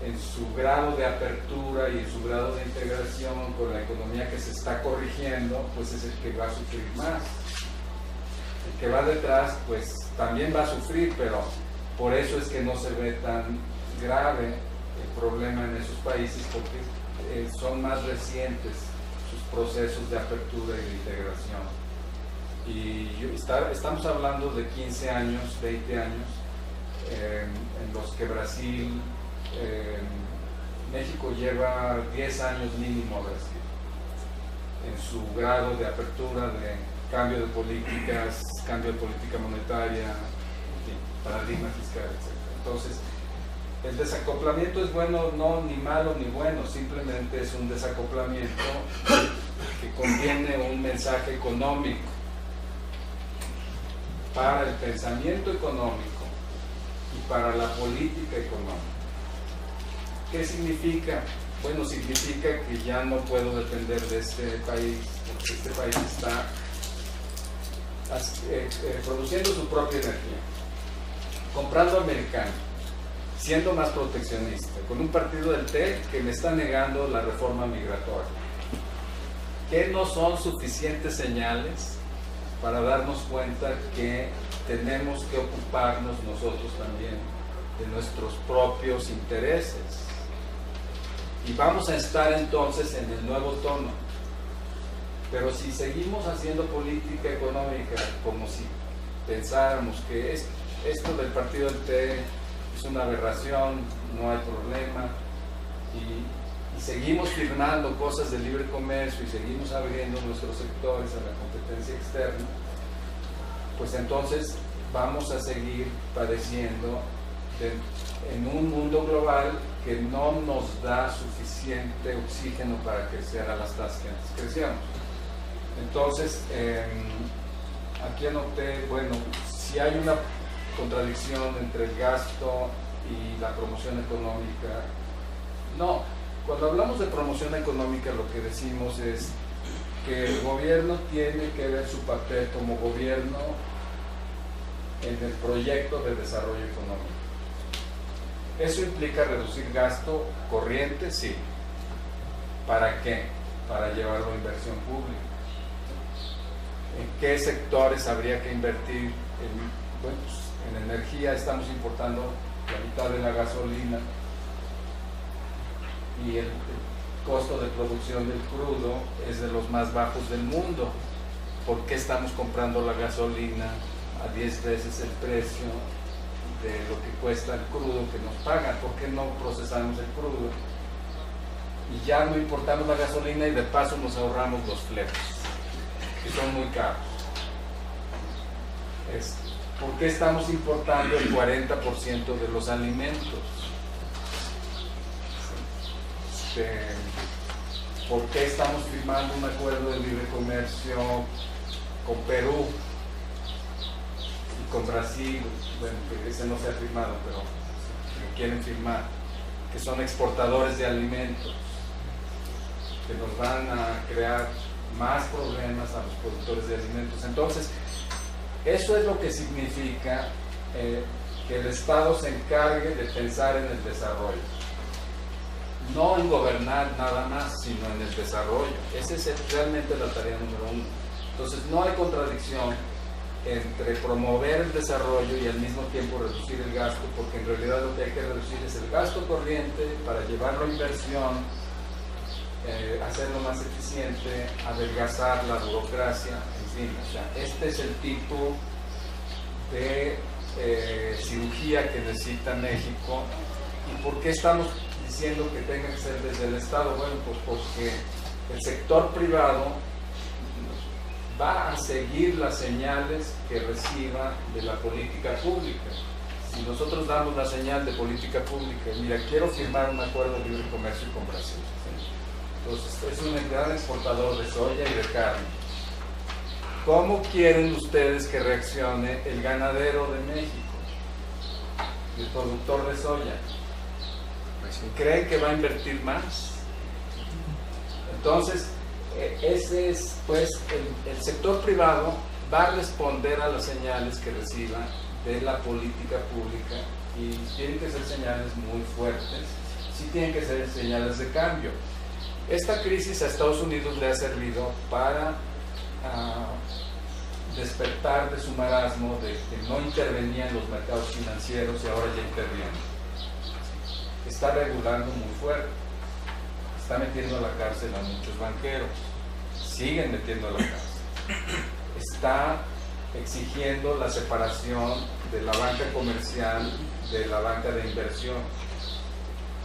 en su grado de apertura y en su grado de integración con la economía que se está corrigiendo, pues es el que va a sufrir más. El que va detrás, pues también va a sufrir, pero por eso es que no se ve tan grave el problema en esos países, porque son más recientes sus procesos de apertura y de integración. Y estamos hablando de 15 años, 20 años, en los que Brasil, México lleva 10 años mínimo Brasil, en su grado de apertura, de cambio de políticas, cambio de política monetaria, en fin, paradigma fiscal, etc. Entonces, el desacoplamiento es bueno, no ni malo ni bueno, simplemente es un desacoplamiento que contiene un mensaje económico para el pensamiento económico y para la política económica. ¿Qué significa? Bueno, significa que ya no puedo depender de este país, porque este país está produciendo su propia energía, comprando americano, siendo más proteccionista, con un partido del té que me está negando la reforma migratoria, que no son suficientes señales para darnos cuenta que tenemos que ocuparnos nosotros también de nuestros propios intereses. Y vamos a estar entonces en el nuevo tono. Pero si seguimos haciendo política económica como si pensáramos que esto del partido del T es una aberración, no hay problema, y seguimos firmando cosas de libre comercio y seguimos abriendo nuestros sectores a la competencia externa, pues entonces vamos a seguir padeciendo en un mundo global que no nos da suficiente oxígeno para crecer a las tasas que antes crecíamos. Entonces, aquí anoté, bueno, si hay una contradicción entre el gasto y la promoción económica, no. Cuando hablamos de promoción económica, lo que decimos es que el gobierno tiene que ver su papel como gobierno en el proyecto de desarrollo económico. ¿Eso implica reducir gasto corriente? Sí. ¿Para qué? Para llevarlo a inversión pública. ¿En qué sectores habría que invertir? Bueno, pues, en energía estamos importando la mitad de la gasolina y el costo de producción del crudo es de los más bajos del mundo. ¿Por qué estamos comprando la gasolina a 10 veces el precio de lo que cuesta el crudo que nos pagan? ¿Por qué no procesamos el crudo? Y ya no importamos la gasolina y de paso nos ahorramos los fletes, que son muy caros. ¿Por qué estamos importando el 40% de los alimentos? ¿Por qué estamos firmando un acuerdo de libre comercio con Perú y con Brasil? Bueno, que ese no se ha firmado, pero lo quieren firmar, que son exportadores de alimentos, que nos van a crear más problemas a los productores de alimentos. Entonces, eso es lo que significa que el Estado se encargue de pensar en el desarrollo. No en gobernar nada más, sino en el desarrollo. Esa es realmente la tarea número uno. Entonces, no hay contradicción entre promover el desarrollo y al mismo tiempo reducir el gasto, porque en realidad lo que hay que reducir es el gasto corriente para llevarlo a inversión, hacerlo más eficiente, adelgazar la burocracia, en fin. O sea, este es el tipo de cirugía que necesita México. ¿Y por qué estamos diciendo que tenga que ser desde el Estado? Bueno, pues porque el sector privado va a seguir las señales que reciba de la política pública. Si nosotros damos la señal de política pública, mira, quiero firmar un acuerdo de libre comercio con Brasil, ¿sí? Entonces es un gran exportador de soya y de carne. ¿Cómo quieren ustedes que reaccione el ganadero de México, el productor de soya? ¿Creen que va a invertir más? Entonces, ese es, pues, el sector privado va a responder a las señales que reciba de la política pública, y tienen que ser señales muy fuertes, sí tienen que ser señales de cambio. Esta crisis a Estados Unidos le ha servido para despertar de su marasmo de que no intervenía en los mercados financieros y ahora ya interviene. Está regulando muy fuerte, está metiendo a la cárcel a muchos banqueros, siguen metiendo a la cárcel, está exigiendo la separación de la banca comercial de la banca de inversión,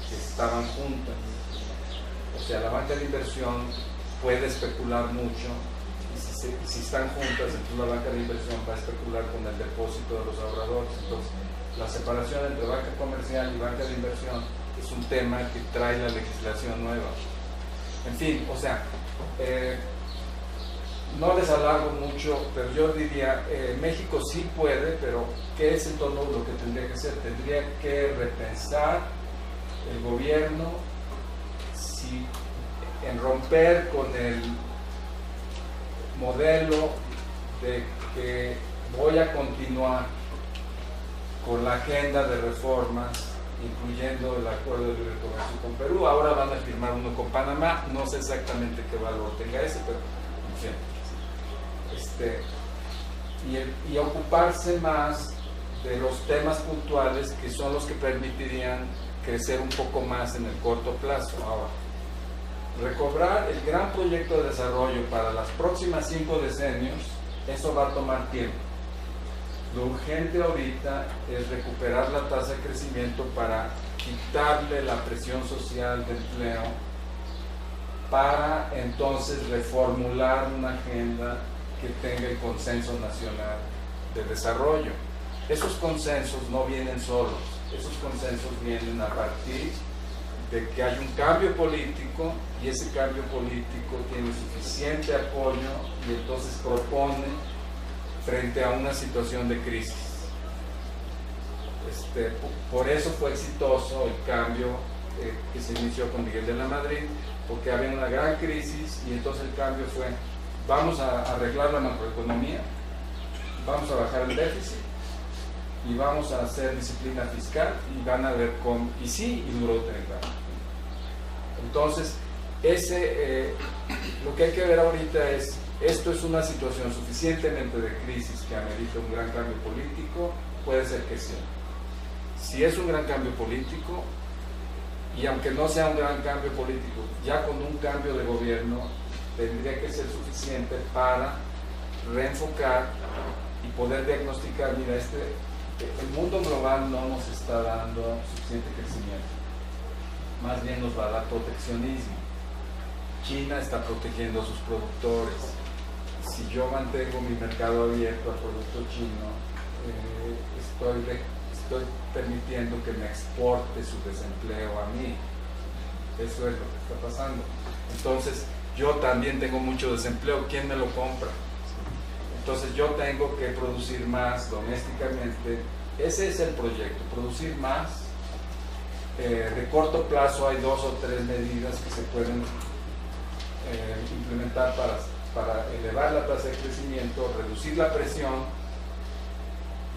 que estaban juntas. O sea, la banca de inversión puede especular mucho, y si están juntas, entonces la banca de inversión va a especular con el depósito de los ahorradores. Entonces, la separación entre banca comercial y banca de inversión es un tema que trae la legislación nueva. En fin, o sea, no les alargo mucho, pero yo diría, México sí puede, pero ¿qué es entonces lo que tendría que hacer? Tendría que repensar el gobierno en romper con el modelo de que voy a continuar con la agenda de reformas, incluyendo el acuerdo de libre comercio con Perú. Ahora van a firmar uno con Panamá, no sé exactamente qué valor tenga ese, pero en fin, y ocuparse más de los temas puntuales que son los que permitirían crecer un poco más en el corto plazo. Ahora, recobrar el gran proyecto de desarrollo para las próximas 5 decenios, eso va a tomar tiempo. Lo urgente ahorita es recuperar la tasa de crecimiento para quitarle la presión social de empleo, para entonces reformular una agenda que tenga el consenso nacional de desarrollo. Esos consensos no vienen solos, esos consensos vienen a partir de que hay un cambio político y ese cambio político tiene suficiente apoyo y entonces propone frente a una situación de crisis. Por eso fue exitoso el cambio que se inició con Miguel de la Madrid, porque había una gran crisis y entonces el cambio fue: vamos a arreglar la macroeconomía, vamos a bajar el déficit y vamos a hacer disciplina fiscal y van a ver cómo, y sí, y duró 30 años. Entonces, lo que hay que ver ahorita es, esto es una situación suficientemente de crisis que amerita un gran cambio político, puede ser que sí. Si es un gran cambio político, y aunque no sea un gran cambio político, ya con un cambio de gobierno tendría que ser suficiente para reenfocar y poder diagnosticar: mira, el mundo global no nos está dando suficiente crecimiento, más bien nos va a dar proteccionismo. China está protegiendo a sus productores. Si yo mantengo mi mercado abierto al producto chino, estoy permitiendo que me exporte su desempleo a mí. Eso es lo que está pasando. Entonces, yo también tengo mucho desempleo. ¿Quién me lo compra? Entonces, yo tengo que producir más domésticamente. Ese es el proyecto, producir más. De corto plazo hay 2 o 3 medidas que se pueden implementar para elevar la tasa de crecimiento, reducir la presión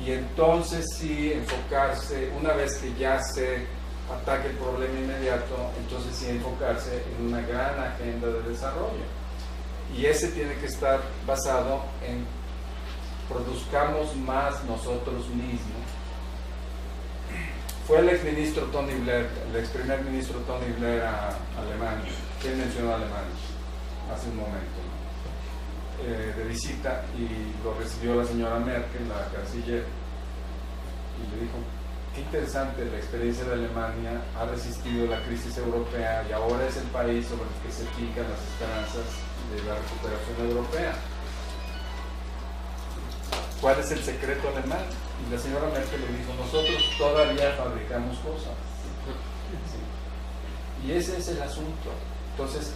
y entonces sí enfocarse, una vez que ya se ataque el problema inmediato, entonces sí enfocarse en una gran agenda de desarrollo. Y ese tiene que estar basado en produzcamos más nosotros mismos. Fue el exministro Tony Blair, el ex primer ministro Tony Blair a Alemania. ¿Quién mencionó a Alemania? Hace un momento, de visita, y lo recibió la señora Merkel, la canciller, y le dijo: qué interesante, la experiencia de Alemania ha resistido la crisis europea y ahora es el país sobre el que se fijan las esperanzas de la recuperación europea. ¿Cuál es el secreto alemán? Y la señora Merkel le dijo: nosotros todavía fabricamos cosas. Sí. Y ese es el asunto. Entonces,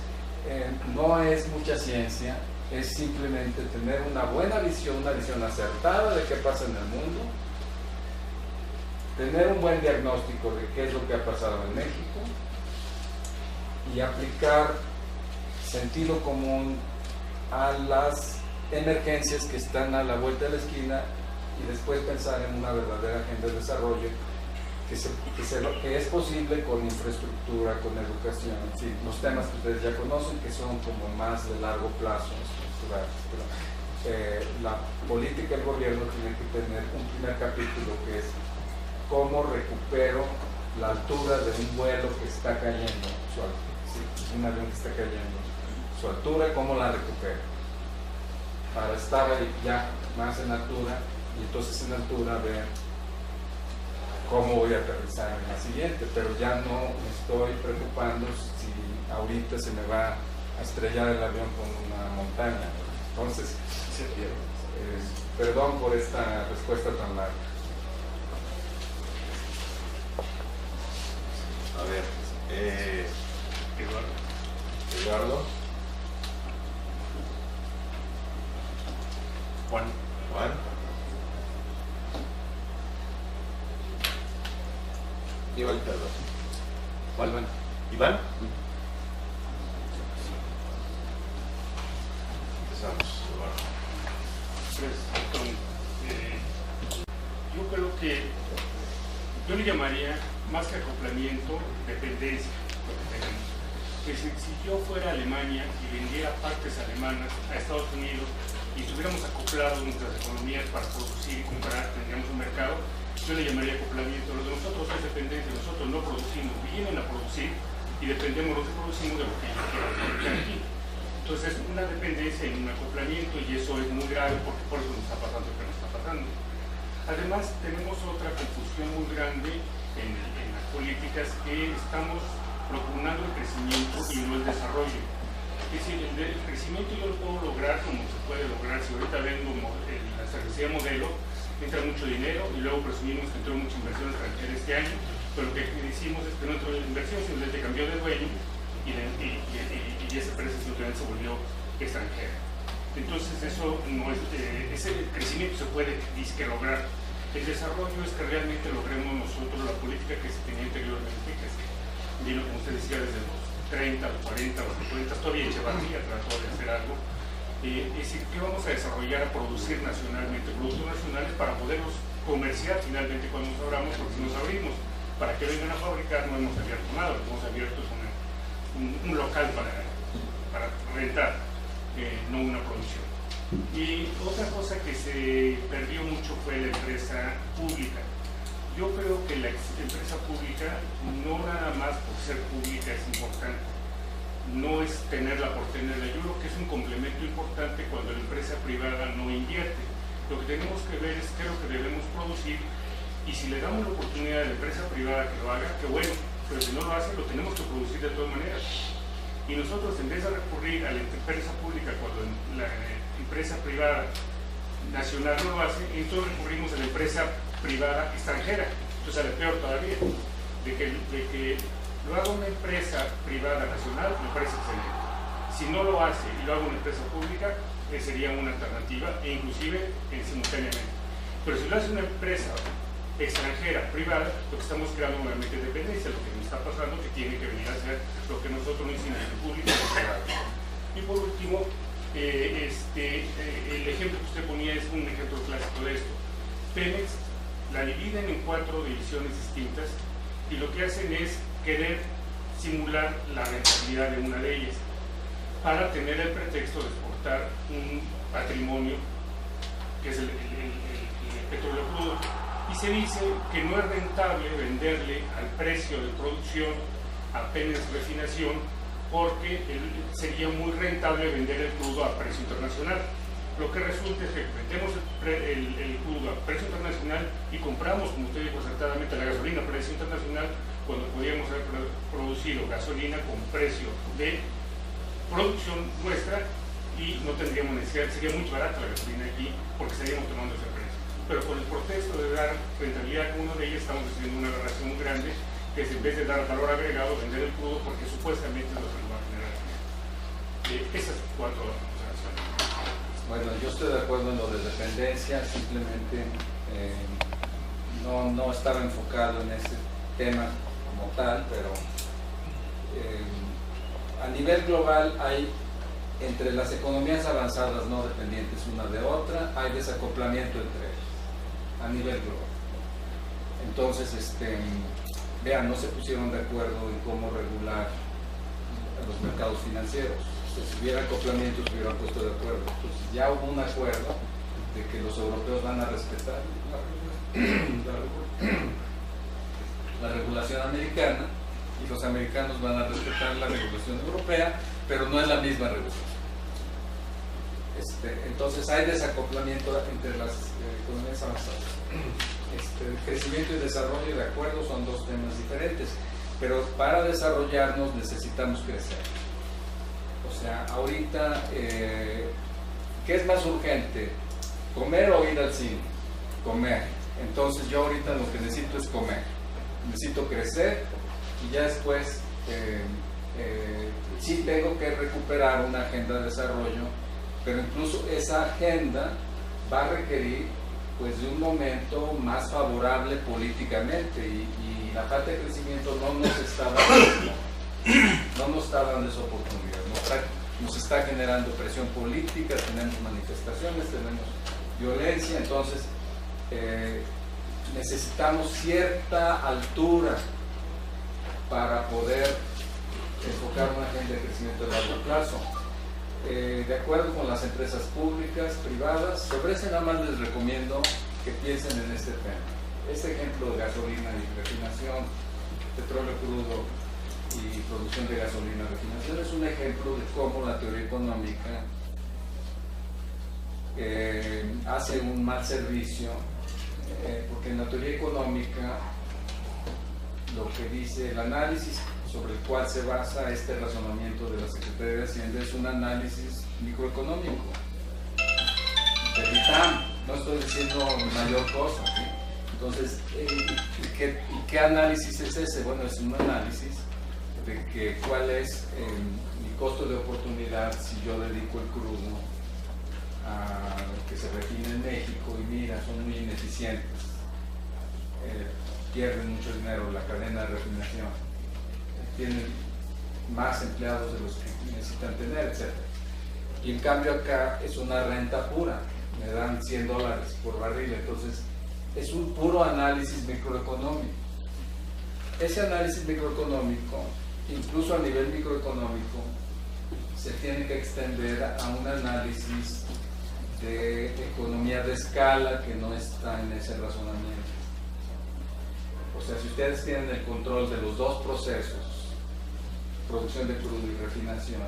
no es mucha ciencia, es simplemente tener una buena visión, una visión acertada de qué pasa en el mundo, tener un buen diagnóstico de qué es lo que ha pasado en México y aplicar sentido común a las emergencias que están a la vuelta de la esquina y después pensar en una verdadera agenda de desarrollo que es posible con infraestructura, con educación, sí, los temas que ustedes ya conocen, que son como más de largo plazo estructurales. La política del gobierno tiene que tener un primer capítulo que es cómo recupero la altura de un vuelo que está cayendo, un avión que está cayendo, su altura, cómo la recupero para estar ahí ya más en altura, y entonces en altura ver cómo voy a aterrizar en la siguiente, pero ya no me estoy preocupando si ahorita se me va a estrellar el avión con una montaña. Entonces, perdón por esta respuesta tan larga. A ver, Eduardo. Juan. Iván, perdón. Iván. Empezamos, Eduardo. Yo creo que yo le llamaría más que acoplamiento, dependencia. Que si yo fuera a Alemania y vendiera partes alemanas a Estados Unidos y estuviéramos acoplados nuestras economías para producir y comprar, tendríamos un mercado, yo le llamaría acoplamiento. Lo de nosotros es dependencia, nosotros no producimos, vienen a producir y dependemos, lo que producimos de lo que ellos quieran fabricar aquí. Entonces es una dependencia y un acoplamiento, y eso es muy grave porque por eso nos está pasando lo que nos está pasando. Además, tenemos otra confusión muy grande en las políticas, que estamos procurando el crecimiento y no el desarrollo. Es decir, el crecimiento yo lo puedo lograr como se puede lograr. Si ahorita vendo la cervecería Modelo, entra mucho dinero y luego presumimos que entró mucha inversión extranjera este año, pero lo que decimos es que no entró la inversión, simplemente cambió de dueño y esa empresa simplemente se volvió extranjera. Entonces eso no es, ese crecimiento se puede lograr. El desarrollo es que realmente logremos nosotros la política que se tenía anteriormente, que es, como usted decía, desde los 30, los 40, los 50, todavía Echevarría trató de hacer algo. Es decir, ¿qué vamos a desarrollar, a producir nacionalmente? Productos nacionales para poderlos comerciar finalmente cuando nos abramos, porque si nos abrimos para que vengan a fabricar no hemos abierto nada, hemos abierto un local para rentar, no una producción. Y otra cosa que se perdió mucho fue la empresa pública. Yo creo que la empresa pública, no nada más por ser pública es importante, no es tenerla por tenerla. Yo creo que es un complemento importante cuando la empresa privada no invierte. Lo que tenemos que ver es qué es lo que debemos producir, y si le damos la oportunidad a la empresa privada que lo haga, qué bueno, pero si no lo hace, lo tenemos que producir de todas maneras. Y nosotros, en vez de recurrir a la empresa pública cuando la empresa privada nacional no lo hace, entonces recurrimos a la empresa privada extranjera. Entonces, a lo peor todavía, de que lo haga una empresa privada nacional, me parece excelente. Si no lo hace y lo haga una empresa pública, sería una alternativa, e inclusive simultáneamente. Pero si lo hace una empresa extranjera, privada, lo que estamos creando nuevamente dependencia, lo que nos está pasando, que tiene que venir a hacer lo que nosotros no hicimos en público y privado. Y por último, el ejemplo que usted ponía es un ejemplo clásico de esto. Pemex la dividen en 4 divisiones distintas, y lo que hacen es querer simular la rentabilidad de una de ellas para tener el pretexto de exportar un patrimonio que es el petróleo crudo. Y se dice que no es rentable venderle al precio de producción a Pemex Refinación, porque sería muy rentable vender el crudo a precio internacional. Lo que resulta es que vendemos el crudo a precio internacional y compramos, como usted dijo acertadamente, la gasolina a precio internacional, cuando podíamos haber producido gasolina con precio de producción nuestra y no tendríamos necesidad, sería muy barata la gasolina aquí porque estaríamos tomando ese precio. Pero con el pretexto de dar rentabilidad con uno de ellos, estamos haciendo una aberración muy grande, que es, en vez de dar valor agregado, vender el crudo porque supuestamente es lo que nos va a generar. Esas 4 observaciones. Bueno, yo estoy de acuerdo en lo de dependencia, simplemente no estaba enfocado en ese tema como tal, pero a nivel global hay, entre las economías avanzadas no dependientes una de otra, hay desacoplamiento entre ellas, a nivel global. Entonces, vean, no se pusieron de acuerdo en cómo regular los mercados financieros. Si hubiera acoplamiento, se hubieran puesto de acuerdo. Entonces, ya hubo un acuerdo de que los europeos van a respetar la regulación americana y los americanos van a respetar la regulación europea, pero no es la misma regulación. Entonces hay desacoplamiento entre las economías avanzadas. Crecimiento y desarrollo, de acuerdo, son 2 temas diferentes, pero para desarrollarnos necesitamos crecer. O sea, ahorita, ¿qué es más urgente? ¿Comer o ir al cine? Comer. Entonces yo ahorita lo que necesito es comer. Necesito crecer y ya después sí tengo que recuperar una agenda de desarrollo, pero incluso esa agenda va a requerir pues de un momento más favorable políticamente, y la falta de crecimiento no nos está dando esa oportunidad, nos está generando presión política, tenemos manifestaciones, tenemos violencia. Entonces necesitamos cierta altura para poder enfocar una agenda de crecimiento a largo plazo. De acuerdo con las empresas públicas, privadas, sobre eso nada más les recomiendo que piensen en este tema. Este ejemplo de gasolina y refinación, petróleo crudo y producción de gasolina y refinación es un ejemplo de cómo la teoría económica hace un mal servicio porque en la teoría económica lo que dice el análisis sobre el cual se basa este razonamiento de la Secretaría de Hacienda es un análisis microeconómico del ITAM. No estoy diciendo mayor cosa, ¿sí? Entonces, ¿qué análisis es ese? Bueno, es un análisis de que cuál es mi costo de oportunidad si yo dedico el crudo a que se refine en México y mira, son muy ineficientes, pierden mucho dinero la cadena de refinación, tienen más empleados de los que necesitan tener, etc. Y en cambio acá es una renta pura, me dan $100 por barril, entonces es un puro análisis microeconómico. Ese análisis microeconómico, incluso a nivel microeconómico, se tiene que extender a un análisis de economía de escala que no está en ese razonamiento. O sea, si ustedes tienen el control de los dos procesos, producción de crudo y refinación,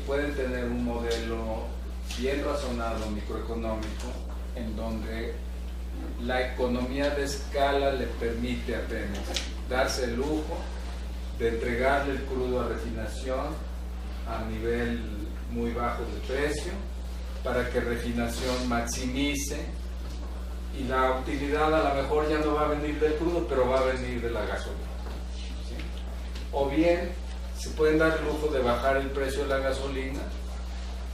pueden tener un modelo bien razonado microeconómico en donde la economía de escala le permite a Pemex darse el lujo de entregarle el crudo a refinación a nivel muy bajo de precio para que refinación maximice, y la utilidad a lo mejor ya no va a venir del crudo, pero va a venir de la gasolina, ¿sí? O bien se pueden dar el lujo de bajar el precio de la gasolina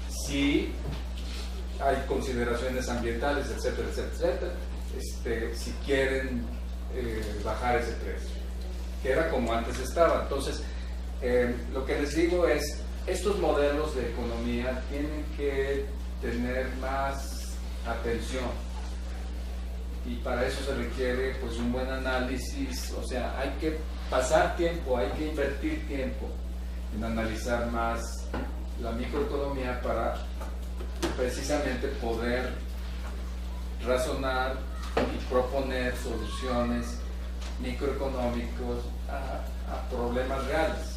si hay consideraciones ambientales, etcétera, etcétera, etcétera, si quieren bajar ese precio, que era como antes estaba. Entonces, lo que les digo es, estos modelos de economía tienen que tener más atención, y para eso se requiere pues un buen análisis. O sea, hay que pasar tiempo, hay que invertir tiempo en analizar más la microeconomía para precisamente poder razonar y proponer soluciones microeconómicos a problemas reales.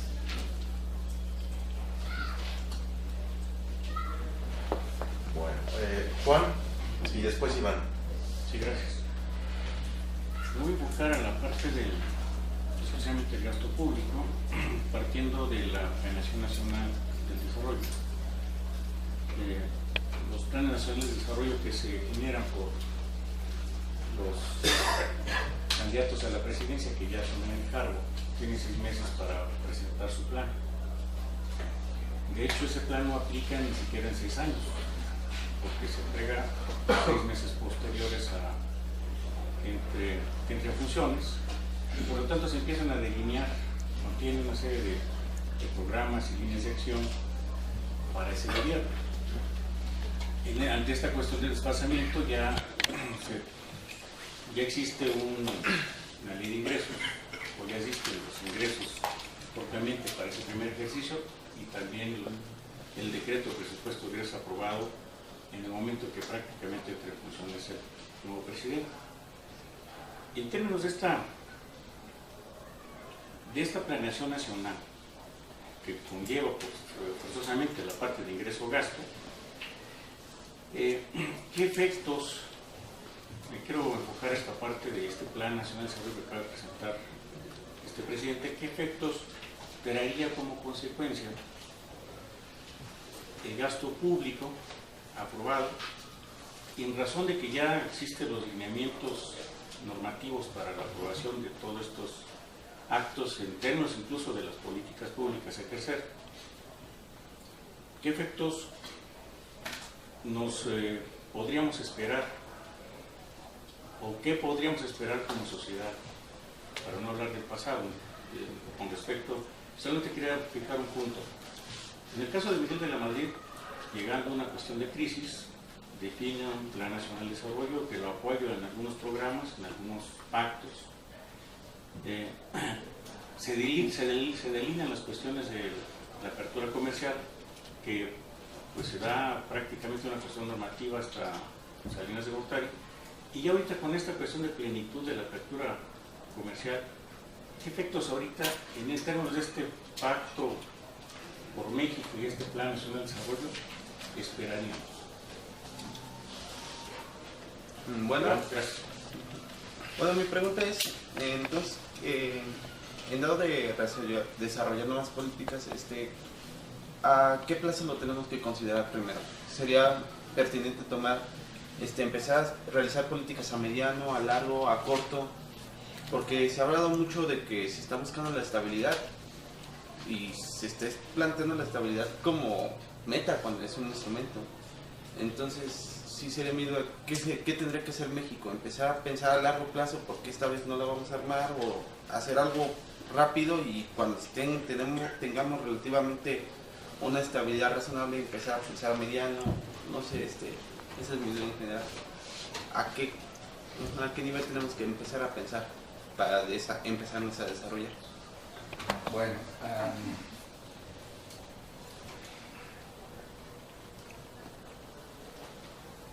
Bueno, Juan y después Iván. Sí, gracias. Voy a enfocar a la parte del, especialmente el gasto público, partiendo de la Planeación Nacional del Desarrollo. Los planes nacionales de desarrollo que se generan por los candidatos a la presidencia que ya son en cargo, tienen 6 meses para presentar su plan. De hecho, ese plan no aplica ni siquiera en 6 años, porque se entrega 6 meses posteriores entre funciones, y por lo tanto se empiezan a delinear, contiene una serie de programas y líneas de acción para ese gobierno. Ante esta cuestión del desfasamiento ya existe una ley de ingresos, o ya existen los ingresos propiamente para ese primer ejercicio, y también el decreto de presupuesto de ingresos aprobado en el momento que prácticamente entre funciones el nuevo presidente. En términos de esta planeación nacional, que conlleva forzosamente la parte de ingreso-gasto, ¿qué efectos, me quiero enfocar esta parte de este Plan Nacional de Desarrollo que acaba de presentar este presidente, qué efectos traería como consecuencia el gasto público aprobado, y en razón de que ya existen los lineamientos normativos para la aprobación de todos estos actos en términos incluso de las políticas públicas a ejercer? ¿Qué efectos nos podríamos esperar, o qué podríamos esperar como sociedad, para no hablar del pasado, con respecto? Solamente quería fijar un punto. En el caso de Miguel de la Madrid, llegando a una cuestión de crisis, define un Plan Nacional de Desarrollo que lo apoya en algunos programas, en algunos pactos. Se delinean las cuestiones de la apertura comercial, que pues se da prácticamente una cuestión normativa hasta Salinas de Gortari, y ya ahorita con esta cuestión de plenitud de la apertura comercial, ¿qué efectos ahorita en términos de este pacto por México y este Plan Nacional de Desarrollo esperaríamos? Bueno, mi pregunta es, entonces, en dado de desarrollar nuevas políticas, ¿a qué plazo lo tenemos que considerar primero? ¿Sería pertinente empezar a realizar políticas a mediano, a largo, a corto? Porque se ha hablado mucho de que se está buscando la estabilidad y se está planteando la estabilidad como meta cuando es un instrumento. Entonces, sí sería miedo a qué tendría que hacer México, empezar a pensar a largo plazo porque esta vez no la vamos a armar, o hacer algo rápido y cuando tengamos relativamente una estabilidad razonable empezar a pensar a mediano, no sé, esa es mi idea en general. ¿A qué nivel tenemos que empezar a pensar para empezarnos a desarrollar? Bueno,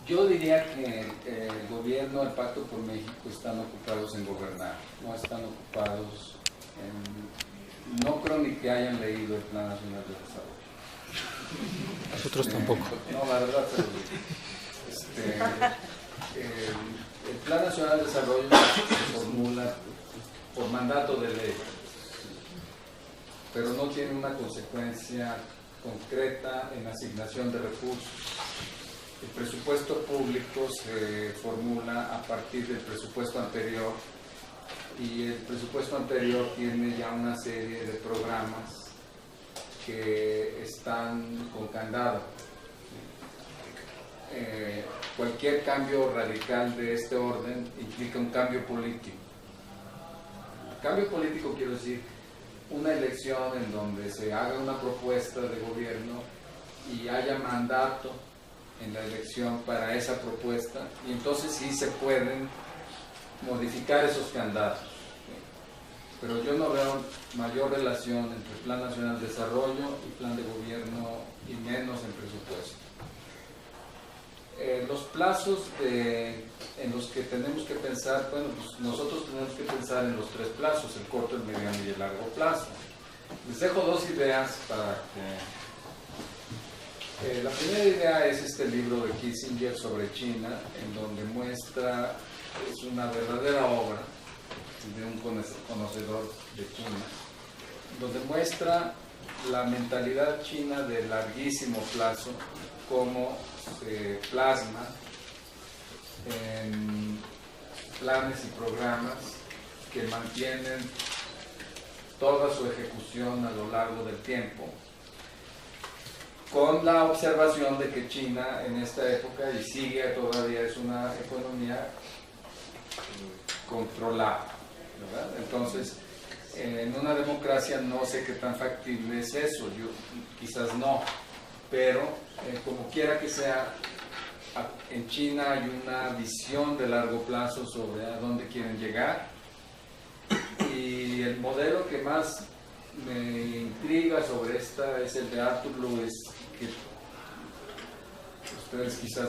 yo diría que el gobierno, el Pacto por México, están ocupados en gobernar, no están ocupados en... No creo ni que hayan leído el Plan Nacional de Desarrollo. Nosotros tampoco. No, la verdad, el Plan Nacional de Desarrollo se formula por mandato de ley, pero no tiene una consecuencia concreta en asignación de recursos. El presupuesto público se formula a partir del presupuesto anterior y el presupuesto anterior tiene ya una serie de programas que están con candado. Cualquier cambio radical de este orden implica un cambio político. Cambio político quiero decir una elección en donde se haga una propuesta de gobierno y haya mandato en la elección para esa propuesta, y entonces sí se pueden modificar esos candados. Pero yo no veo mayor relación entre el Plan Nacional de Desarrollo y Plan de Gobierno, y menos en presupuesto. Los plazos en los que tenemos que pensar, bueno, pues nosotros tenemos que pensar en los tres plazos, el corto, el mediano y el largo plazo. Les dejo dos ideas para que... la primera idea es este libro de Kissinger sobre China, en donde muestra, es una verdadera obra de un conocedor de China, donde muestra la mentalidad china de larguísimo plazo, cómo se plasma en planes y programas que mantienen toda su ejecución a lo largo del tiempo, con la observación de que China en esta época, y sigue todavía, es una economía controlada, ¿verdad? Entonces, en una democracia no sé qué tan factible es eso, yo quizás no, pero como quiera que sea, en China hay una visión de largo plazo sobre a dónde quieren llegar, y el modelo que más me intriga sobre esta es el de Arthur Lewis, que ustedes quizás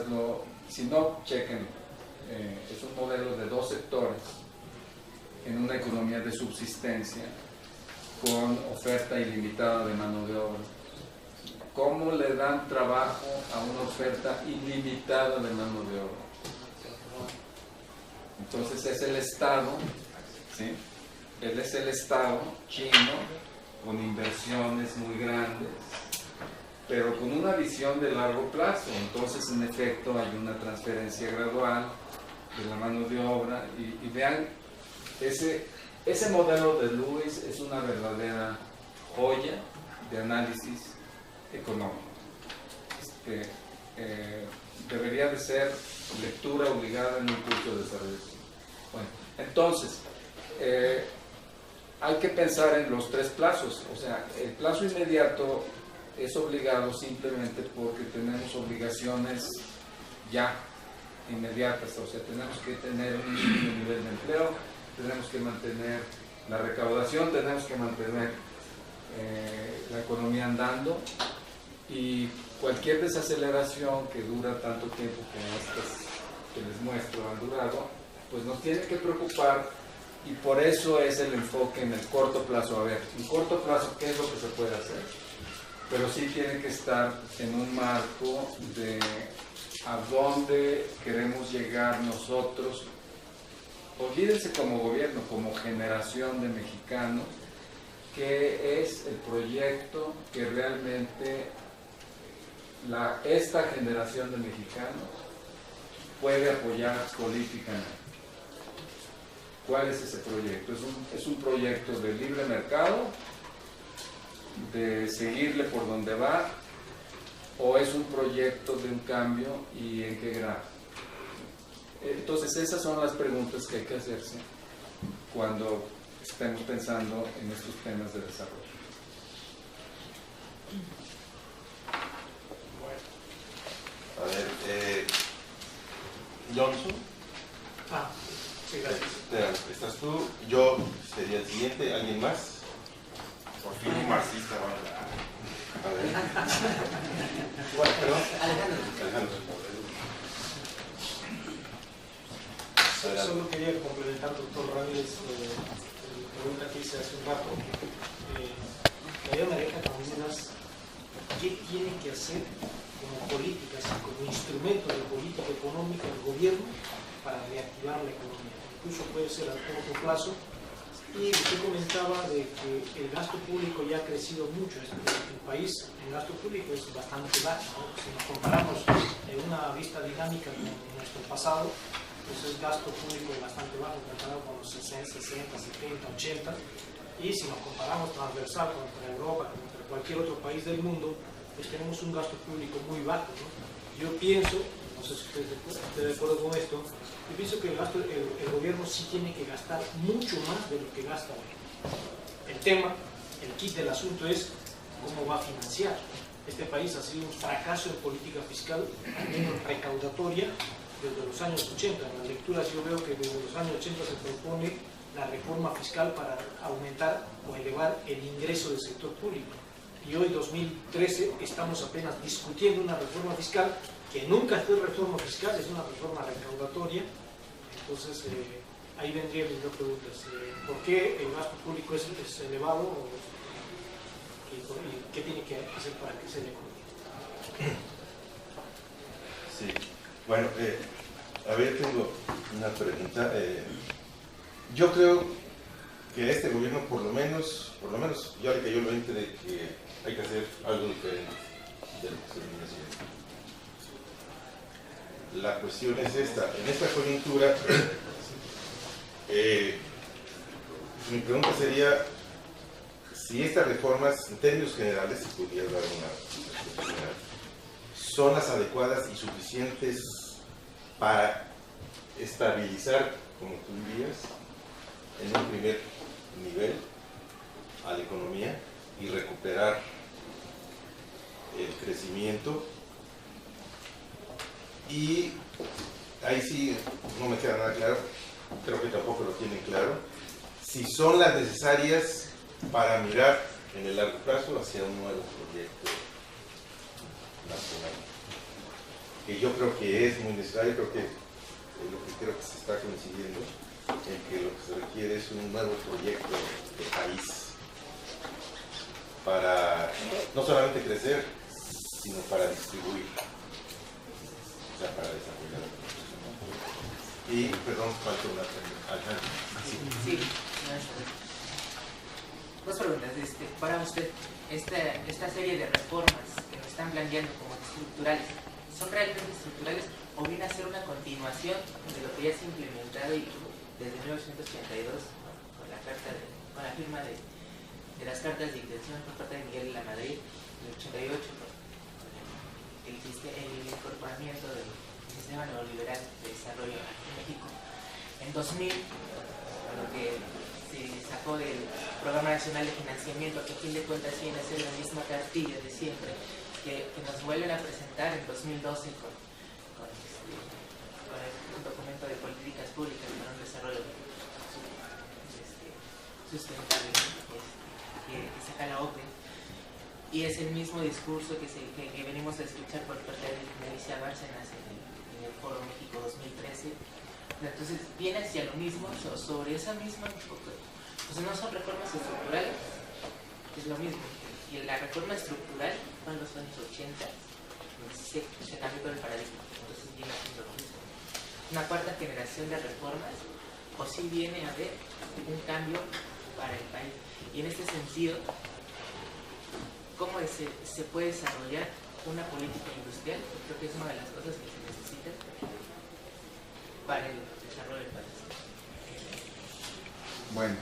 si no, chequen, es un modelo de dos sectores en una economía de subsistencia con oferta ilimitada de mano de obra. ¿Cómo le dan trabajo a una oferta ilimitada de mano de obra? Entonces es el Estado, ¿sí? Él es el Estado chino con inversiones muy grandes, pero con una visión de largo plazo. Entonces, en efecto, hay una transferencia gradual de la mano de obra y vean, ese modelo de Lewis es una verdadera joya de análisis económico. Debería de ser lectura obligada en un curso de desarrollo. Bueno, entonces, hay que pensar en los tres plazos. O sea, el plazo inmediato es obligado simplemente porque tenemos obligaciones ya inmediatas. O sea, tenemos que tener un mínimo nivel de empleo, tenemos que mantener la recaudación, tenemos que mantener la economía andando, y cualquier desaceleración que dura tanto tiempo como estas que les muestro han durado, pues nos tiene que preocupar, y por eso es el enfoque en el corto plazo. A ver, en corto plazo, ¿qué es lo que se puede hacer? Pero sí tiene que estar en un marco de a dónde queremos llegar nosotros. Olvídense como gobierno, como generación de mexicanos, qué es el proyecto que realmente esta generación de mexicanos puede apoyar políticamente. ¿Cuál es ese proyecto? ¿Es un proyecto de libre mercado, de seguirle por donde va, o es un proyecto de un cambio y en qué grado? Entonces esas son las preguntas que hay que hacerse cuando estemos pensando en estos temas de desarrollo. A ver, Johnson. Sí, gracias. Estás tú, yo sería el siguiente, ¿alguien más? Por fin un marxista, bueno. A ver. Bueno, perdón. Alejandro. Solo quería complementar, doctor Ramírez, la pregunta que hice hace un rato. María Mareja Caminas, ¿qué tiene que hacer como políticas y como instrumento de política económica el gobierno para reactivar la economía? Incluso puede ser a corto plazo. Y usted comentaba de que el gasto público ya ha crecido mucho en el país. El gasto público es bastante bajo, ¿no? Si nos comparamos en una vista dinámica con nuestro pasado, pues el gasto público es bastante bajo comparado con los 60, 70, 80. Y si nos comparamos transversal contra Europa, contra cualquier otro país del mundo, pues tenemos un gasto público muy bajo, ¿no? Yo pienso, no sé si usted está de acuerdo con esto, yo pienso que el gobierno sí tiene que gastar mucho más de lo que gasta hoy. El tema, el kit del asunto es cómo va a financiar. Este país ha sido un fracaso en política fiscal, al menos recaudatoria, desde los años 80. En las lecturas yo veo que desde los años 80 se propone la reforma fiscal para aumentar o elevar el ingreso del sector público. Y hoy, 2013, estamos apenas discutiendo una reforma fiscal que nunca fue reforma fiscal, es una reforma recaudatoria. Entonces, ahí vendrían mis dos preguntas. ¿Por qué el gasto público es elevado? ¿Y qué tiene que hacer para crecer la economía? Sí. Bueno, a ver, tengo una pregunta. Yo creo que este gobierno, por lo menos, yo le cayó el 20 de que hay que hacer algo diferente de lo que se viene haciendo. La cuestión es esta. En esta coyuntura, mi pregunta sería si estas reformas, en términos generales, si pudiera dar una general, son las adecuadas y suficientes para estabilizar, como tú dirías, en un primer nivel a la economía y recuperar el crecimiento. Y ahí sí no me queda nada claro, creo que tampoco lo tienen claro, si son las necesarias para mirar en el largo plazo hacia un nuevo proyecto nacional, que yo creo que es muy necesario. Creo que creo que se está coincidiendo en que lo que se requiere es un nuevo proyecto de país para no solamente crecer, sino para distribuir, o sea, para desarrollar. Y, perdón, falta una pregunta. Sí, dos preguntas. Para usted, esta serie de reformas que nos están planteando como estructurales, ¿son realmente estructurales o viene a ser una continuación de lo que ya se ha implementado y desde 1982 con la firma de las cartas de intención por parte de Miguel de la Madrid, en el 88 con el incorporamiento del sistema neoliberal de desarrollo en México? En 2000, lo que se sacó del Programa Nacional de Financiamiento, que a fin de cuentas viene a ser la misma cartilla de siempre, que nos vuelven a presentar en 2012 con un documento de políticas públicas para un desarrollo sustentable que saca la OPE, y es el mismo discurso que venimos a escuchar por parte de Alicia Bárcenas en el Foro México 2013. Entonces viene hacia lo mismo, sobre esa misma, pues no son reformas estructurales, es lo mismo. Y la reforma estructural fue en los años 80, se cambió todo el paradigma, entonces viene haciendo lo mismo. Una cuarta generación de reformas, o sí viene a haber un cambio para el país. Y en este sentido, ¿cómo se puede desarrollar una política industrial? Creo que es una de las cosas que se necesitan para el desarrollo del país. Bueno,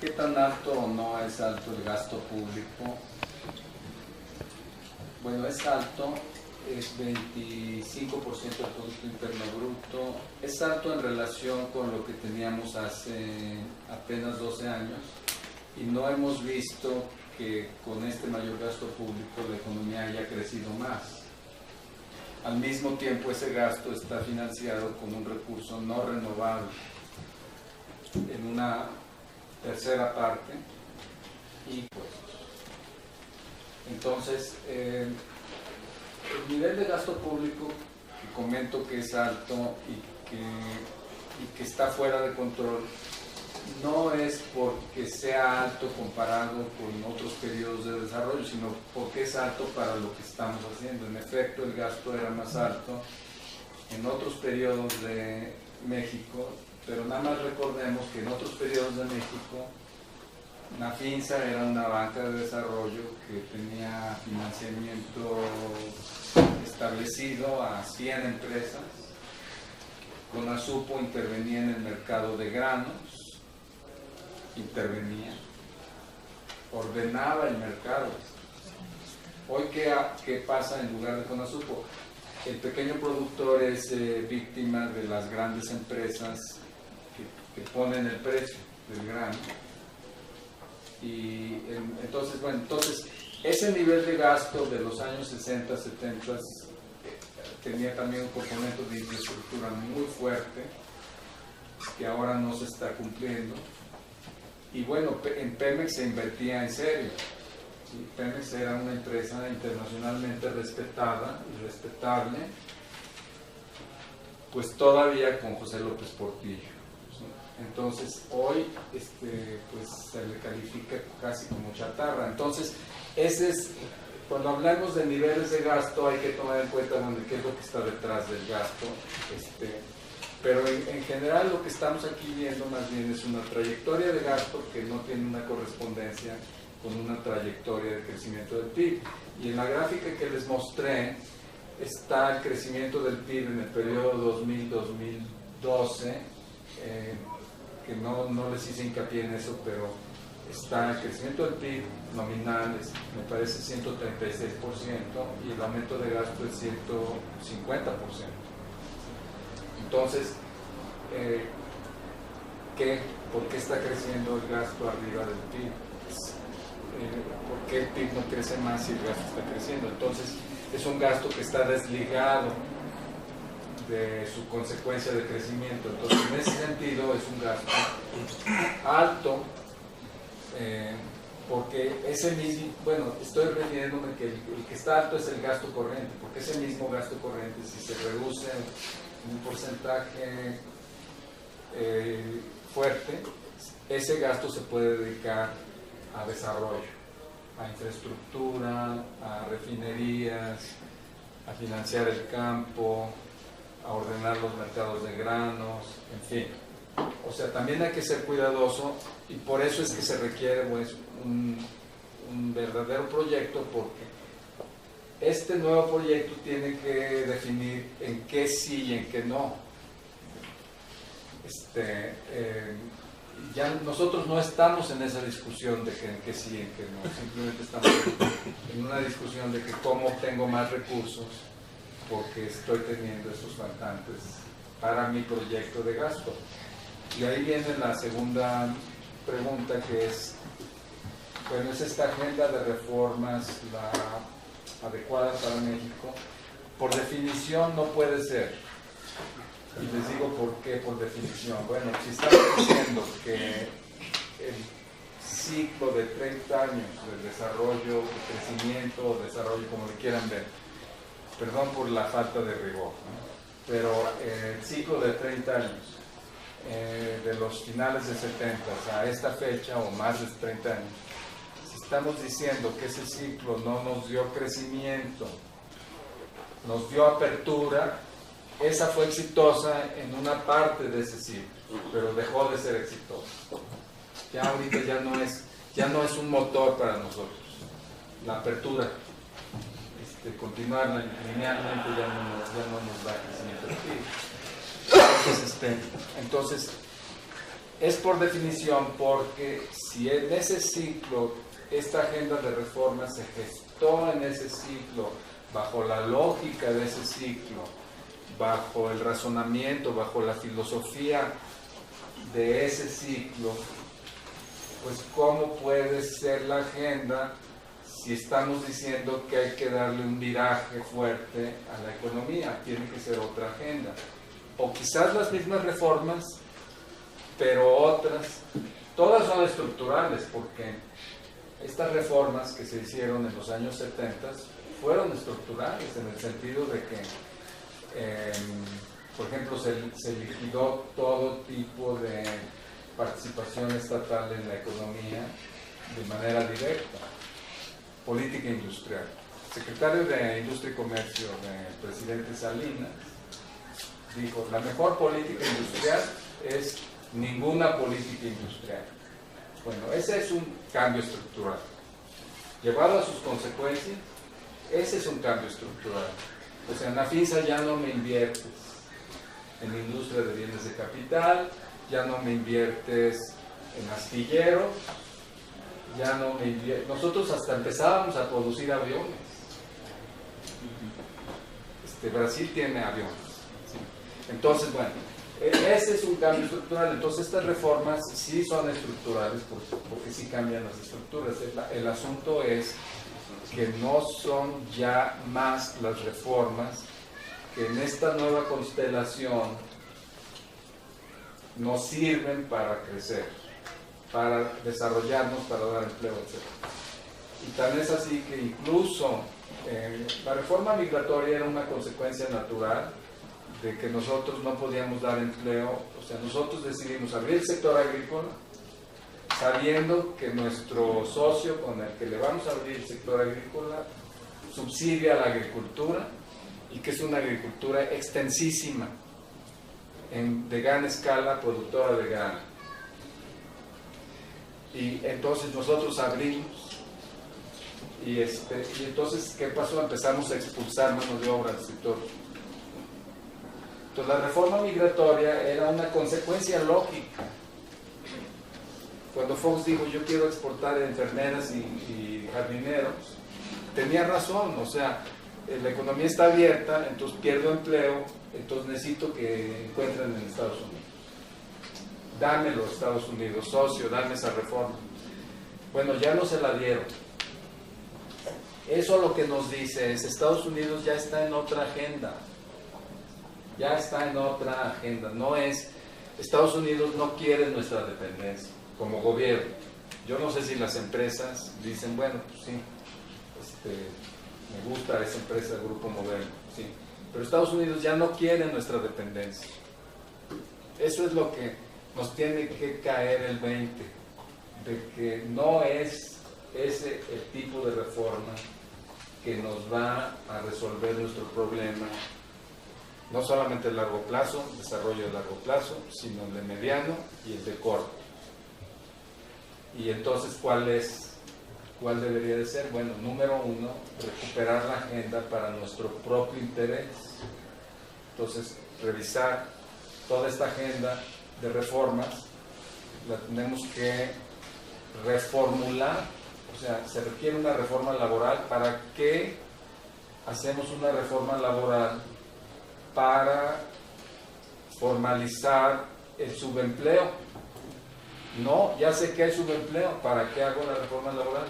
¿qué tan alto o no es alto el gasto público? Bueno, es alto, es 25% del Producto Interno Bruto, es alto en relación con lo que teníamos hace apenas 12 años y no hemos visto que con este mayor gasto público la economía haya crecido más. Al mismo tiempo ese gasto está financiado con un recurso no renovable en una tercera parte y pues entonces el nivel de gasto público que comento que es alto y que está fuera de control no es porque sea alto comparado con otros periodos de desarrollo, sino porque es alto para lo que estamos haciendo. En efecto, el gasto era más alto en otros periodos de México, pero nada más recordemos que en otros periodos de México Nafinsa era una banca de desarrollo que tenía financiamiento establecido a 100 empresas. Conasupo intervenía en el mercado de granos, ordenaba el mercado. Hoy, ¿qué pasa en lugar de Conasupo? El pequeño productor es víctima de las grandes empresas que ponen el precio del grano. Y entonces, ese nivel de gasto de los años 60, 70 tenía también un componente de infraestructura muy fuerte que ahora no se está cumpliendo. Y bueno, en Pemex se invertía en serio. ¿Sí? Pemex era una empresa internacionalmente respetada y respetable, pues todavía con José López Portillo. ¿Sí? Entonces hoy pues se le califica casi como chatarra. Entonces cuando hablamos de niveles de gasto hay que tomar en cuenta qué es lo que está detrás del gasto. Pero en general lo que estamos aquí viendo más bien es una trayectoria de gasto que no tiene una correspondencia con una trayectoria de crecimiento del PIB. Y en la gráfica que les mostré está el crecimiento del PIB en el periodo 2000-2012, que no les hice hincapié en eso, pero está el crecimiento del PIB nominal, me parece 136%, y el aumento de gasto es 150%. Entonces, ¿por qué está creciendo el gasto arriba del PIB? ¿Por qué el PIB no crece más si el gasto está creciendo? Entonces, es un gasto que está desligado de su consecuencia de crecimiento. Entonces, en ese sentido, es un gasto alto, porque ese mismo, estoy refiriéndome que el que está alto es el gasto corriente, porque ese mismo gasto corriente, si se reduce un porcentaje fuerte, ese gasto se puede dedicar a desarrollo, a infraestructura, a refinerías, a financiar el campo, a ordenar los mercados de granos, en fin. O sea, también hay que ser cuidadoso y por eso es que se requiere un verdadero proyecto, porque este nuevo proyecto tiene que definir en qué sí y en qué no. Ya nosotros no estamos en esa discusión de que en qué sí y en qué no, simplemente estamos en una discusión de que cómo obtengo más recursos porque estoy teniendo estos faltantes para mi proyecto de gasto. Y ahí viene la segunda pregunta, que es, ¿es esta agenda de reformas la adecuada para México? Por definición no puede ser. Y les digo por qué por definición. Bueno, si estamos diciendo que el ciclo de 30 años de desarrollo, de crecimiento o desarrollo, como le quieran ver, perdón por la falta de rigor, ¿no? Pero el ciclo de 30 años, de los finales de 70 a esta fecha o más de 30 años, si estamos diciendo que ese ciclo no nos dio crecimiento nos dio apertura. Esa fue exitosa en una parte de ese ciclo, pero dejó de ser exitosa. Ya ahorita ya no es un motor para nosotros. La apertura, continuar linealmente ya no nos da crecimiento. Entonces, es por definición, porque si en ese ciclo, esta agenda de reforma se gestó en ese ciclo, bajo la lógica de ese ciclo, bajo el razonamiento, bajo la filosofía de ese ciclo, pues ¿cómo puede ser la agenda si estamos diciendo que hay que darle un viraje fuerte a la economía? Tiene que ser otra agenda. O quizás las mismas reformas, pero otras. Todas son estructurales, porque estas reformas que se hicieron en los años 70 fueron estructurales, en el sentido de que, por ejemplo, se liquidó todo tipo de participación estatal en la economía de manera directa. Política industrial. El secretario de Industria y Comercio del presidente Salinas dijo: la mejor política industrial es ninguna política industrial. Bueno, ese es un cambio estructural. Llevado a sus consecuencias, ese es un cambio estructural. O sea, en la FINSA ya no me inviertes en industria de bienes de capital, ya no me inviertes en astilleros, ya no me inviertes. Nosotros hasta empezábamos a producir aviones. Brasil tiene aviones. ¿Sí? Entonces, bueno, ese es un cambio estructural. Entonces, estas reformas sí son estructurales porque sí cambian las estructuras. El asunto es que no son ya más las reformas que en esta nueva constelación nos sirven para crecer, para desarrollarnos, para dar empleo, etc. Y tan es así que incluso la reforma migratoria era una consecuencia natural de que nosotros no podíamos dar empleo. O sea, nosotros decidimos abrir el sector agrícola sabiendo que nuestro socio con el que le vamos a abrir el sector agrícola subsidia la agricultura, y que es una agricultura extensísima, de gran escala, productora de grano. Y entonces nosotros abrimos, y entonces, ¿qué pasó? Empezamos a expulsar mano de obra del sector. Entonces, la reforma migratoria era una consecuencia lógica. Cuando Fox dijo: yo quiero exportar enfermeras y jardineros, tenía razón. O sea, la economía está abierta, entonces pierdo empleo, entonces necesito que encuentren en Estados Unidos. Dámelo, Estados Unidos, socio, dame esa reforma. Bueno, ya no se la dieron. Eso lo que nos dice es: Estados Unidos ya está en otra agenda. Ya está en otra agenda. No es, Estados Unidos no quiere nuestra dependencia como gobierno. Yo no sé si las empresas dicen: bueno, pues sí, me gusta esa empresa del Grupo Modelo, sí, pero Estados Unidos ya no quiere nuestra dependencia. Eso es lo que nos tiene que caer el 20, de que no es ese el tipo de reforma que nos va a resolver nuestro problema, no solamente a largo plazo, desarrollo de largo plazo, sino el de mediano y el de corto. Y entonces, ¿cuál debería de ser? Bueno, número uno, recuperar la agenda para nuestro propio interés. Entonces, revisar toda esta agenda de reformas, la tenemos que reformular. O sea, se requiere una reforma laboral. ¿Para qué hacemos una reforma laboral? Para formalizar el subempleo. No, ya sé que hay subempleo, ¿para qué hago la reforma laboral?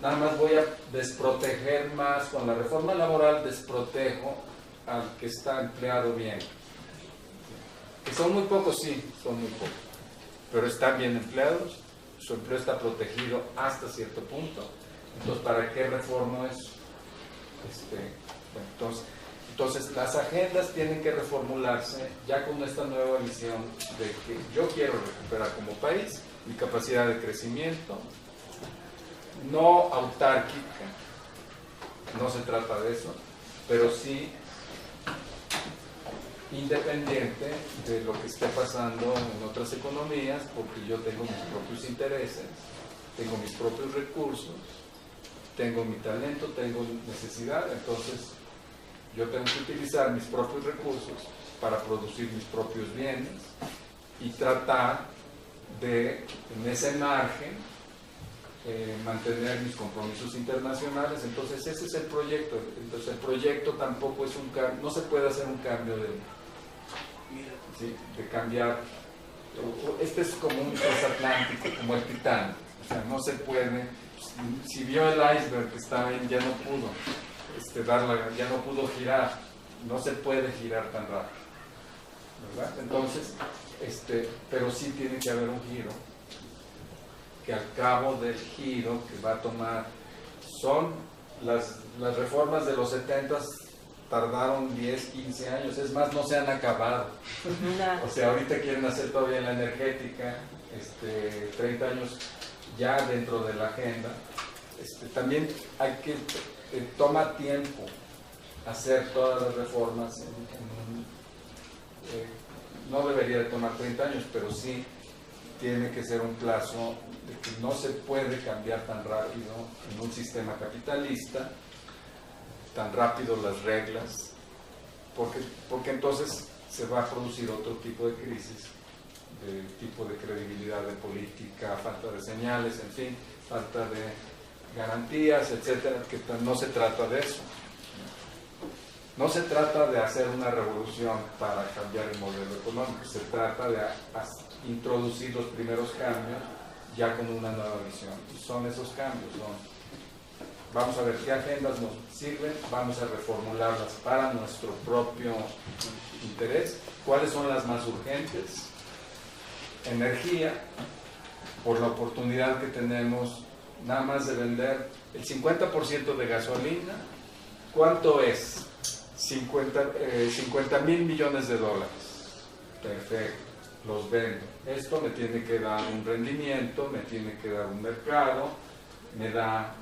Nada más voy a desproteger más. Con la reforma laboral desprotejo al que está empleado bien. Que son muy pocos, sí, son muy pocos, pero están bien empleados, su empleo está protegido hasta cierto punto. Entonces, ¿para qué reformo eso? Entonces, las agendas tienen que reformularse ya con esta nueva visión de que yo quiero recuperar como país mi capacidad de crecimiento, no autárquica, no se trata de eso, pero sí independiente de lo que esté pasando en otras economías, porque yo tengo mis propios intereses, tengo mis propios recursos, tengo mi talento, tengo necesidad, entonces yo tengo que utilizar mis propios recursos para producir mis propios bienes y tratar de, en ese margen, mantener mis compromisos internacionales. Entonces ese es el proyecto. Entonces el proyecto tampoco es un cambio, no se puede hacer un cambio de cambiar. Este es como un transatlántico, como el Titanic, o sea, no se puede. Si vio el iceberg que estaba ahí, ya no pudo ya no pudo girar, no se puede girar tan rápido, ¿verdad? Entonces, pero sí tiene que haber un giro, que al cabo del giro que va a tomar, son las reformas de los 70 tardaron 10, 15 años, es más, no se han acabado. O sea, ahorita quieren hacer todavía la energética, 30 años ya dentro de la agenda. También hay que, toma tiempo hacer todas las reformas, no debería de tomar 30 años, pero sí tiene que ser un plazo de que no se puede cambiar tan rápido en un sistema capitalista, tan rápido las reglas, porque entonces se va a producir otro tipo de crisis, de tipo de credibilidad de política, falta de señales, en fin, falta de garantías, etcétera, que no se trata de eso. No se trata de hacer una revolución para cambiar el modelo económico, se trata de introducir los primeros cambios ya con una nueva visión. Y son esos cambios, vamos a ver qué agendas nos sirven, vamos a reformularlas para nuestro propio interés, cuáles son las más urgentes, energía, por la oportunidad que tenemos nada más de vender el 50% de gasolina. ¿Cuánto es? 50 mil millones de dólares. Perfecto, los vendo. Esto me tiene que dar un rendimiento, me tiene que dar un mercado, me da...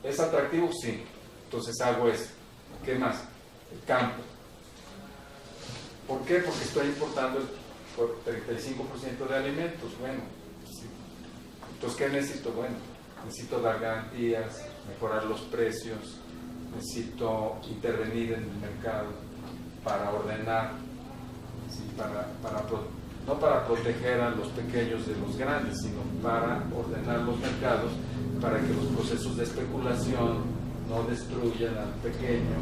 ¿Es atractivo? Sí. Entonces hago esto. ¿Qué más? El campo. ¿Por qué? Porque estoy importando el 35% de alimentos. Bueno, sí. Entonces, ¿qué necesito? Bueno, necesito dar garantías, mejorar los precios, necesito intervenir en el mercado para ordenar, ¿sí? No para proteger a los pequeños de los grandes, sino para ordenar los mercados, para que los procesos de especulación no destruyan al pequeño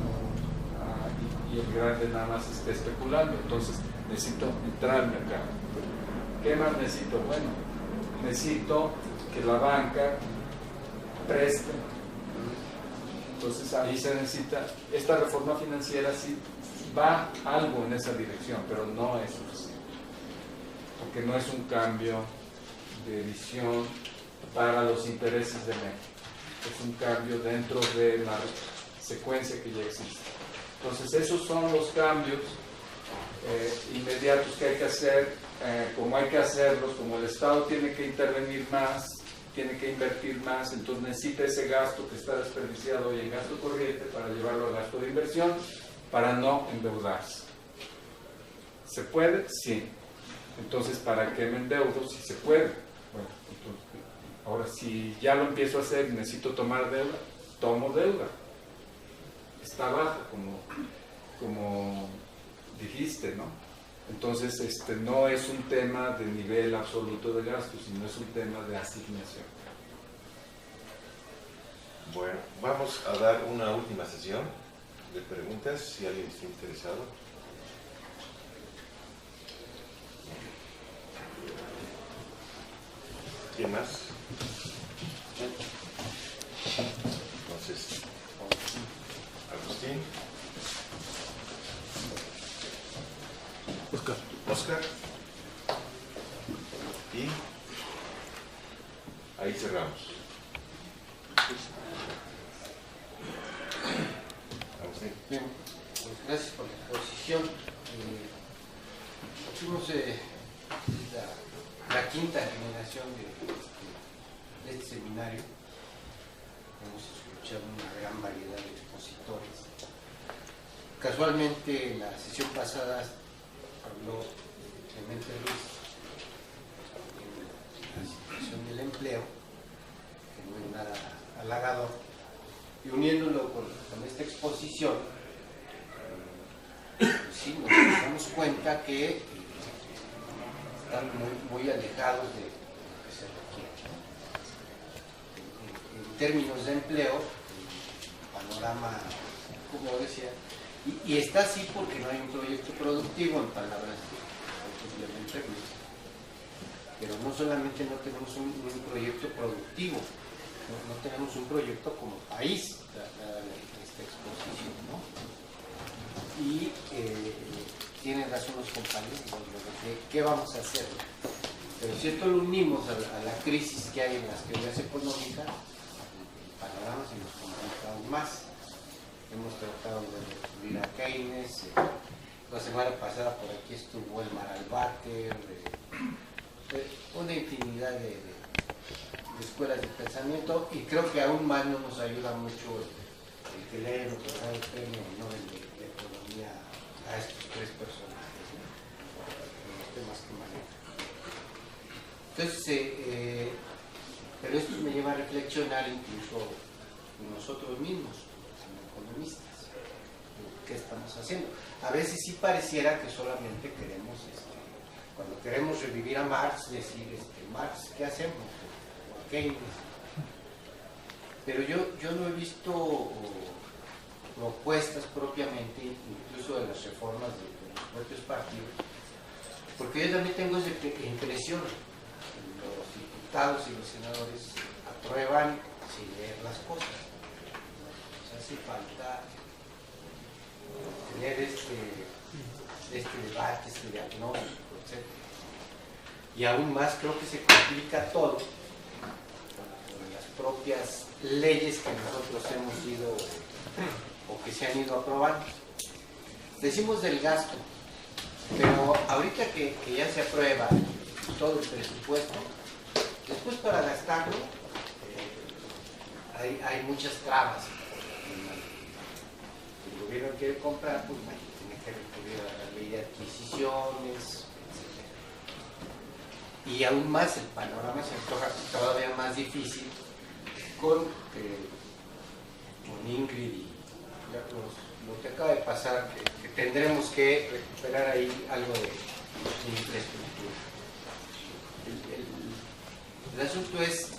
y el grande nada más esté especulando. Entonces necesito entrar al mercado. ¿Qué más necesito? Bueno, necesito que la banca preste. Entonces ahí se necesita, esta reforma financiera sí va algo en esa dirección, pero no es suficiente, porque no es un cambio de visión para los intereses de México, es un cambio dentro de la secuencia que ya existe. Entonces esos son los cambios inmediatos que hay que hacer, como hay que hacerlos, como el Estado tiene que intervenir más, tiene que invertir más, entonces necesita ese gasto que está desperdiciado hoy en gasto corriente para llevarlo al gasto de inversión, para no endeudarse. ¿Se puede? Sí. Entonces, ¿para qué me endeudo si se puede? Bueno, entonces, ahora si ya lo empiezo a hacer y necesito tomar deuda, tomo deuda. Está baja, como dijiste, ¿no? Entonces, no es un tema de nivel absoluto de gasto, sino es un tema de asignación. Bueno, vamos a dar una última sesión de preguntas, si alguien está interesado. ¿Quién más? Entonces, Agustín. Oscar. Y ahí cerramos. Agustín. Bien, pues gracias por la exposición. Fuimos la quinta generación de este seminario. Hemos escuchado una gran variedad de expositores. Casualmente en la sesión pasada habló Clemente Ruiz en la situación del empleo, que no es nada halagador, y uniéndolo con esta exposición, pues sí, nos damos cuenta que están muy alejados de lo que se requiere, ¿no? En términos de empleo, el panorama, como decía, y está así porque no hay un proyecto productivo, en palabras simplemente, pero no solamente no tenemos un proyecto productivo, no tenemos un proyecto como país, esta exposición, ¿no? Y tienen razón los compañeros de qué vamos a hacer, pero si esto lo unimos a la crisis que hay en las teorías económicas, el panorama se nos complica aún más. Hemos tratado de recurrir a Keynes, la semana pasada por aquí estuvo Elmar Albater, una infinidad de escuelas de pensamiento, y creo que aún más no nos ayuda mucho el que lee lo que da el premio Nobel de Economía a estos tres personajes, ¿no? Los temas que manejan. Entonces, pero esto me lleva a reflexionar incluso nosotros mismos, economistas, ¿qué estamos haciendo? A veces sí pareciera que solamente queremos, cuando queremos revivir a Marx, decir, Marx, ¿qué hacemos? O a Keynes. Pero yo no he visto propuestas propiamente, incluso de las reformas de los propios partidos, porque yo también tengo esa impresión, los diputados y los senadores aprueban sin leer las cosas. Hace falta tener este debate, este diagnóstico, etc. Y aún más creo que se complica todo con las propias leyes que nosotros hemos ido o que se han ido aprobando. Decimos del gasto, pero ahorita que ya se aprueba todo el presupuesto, después para gastarlo hay muchas trabas. El gobierno quiere comprar, pues tiene que recurrir a la ley de adquisiciones, etc. Y aún más el panorama se antoja todavía más difícil con Ingrid y lo que acaba de pasar, que tendremos que recuperar ahí algo de infraestructura. El asunto es,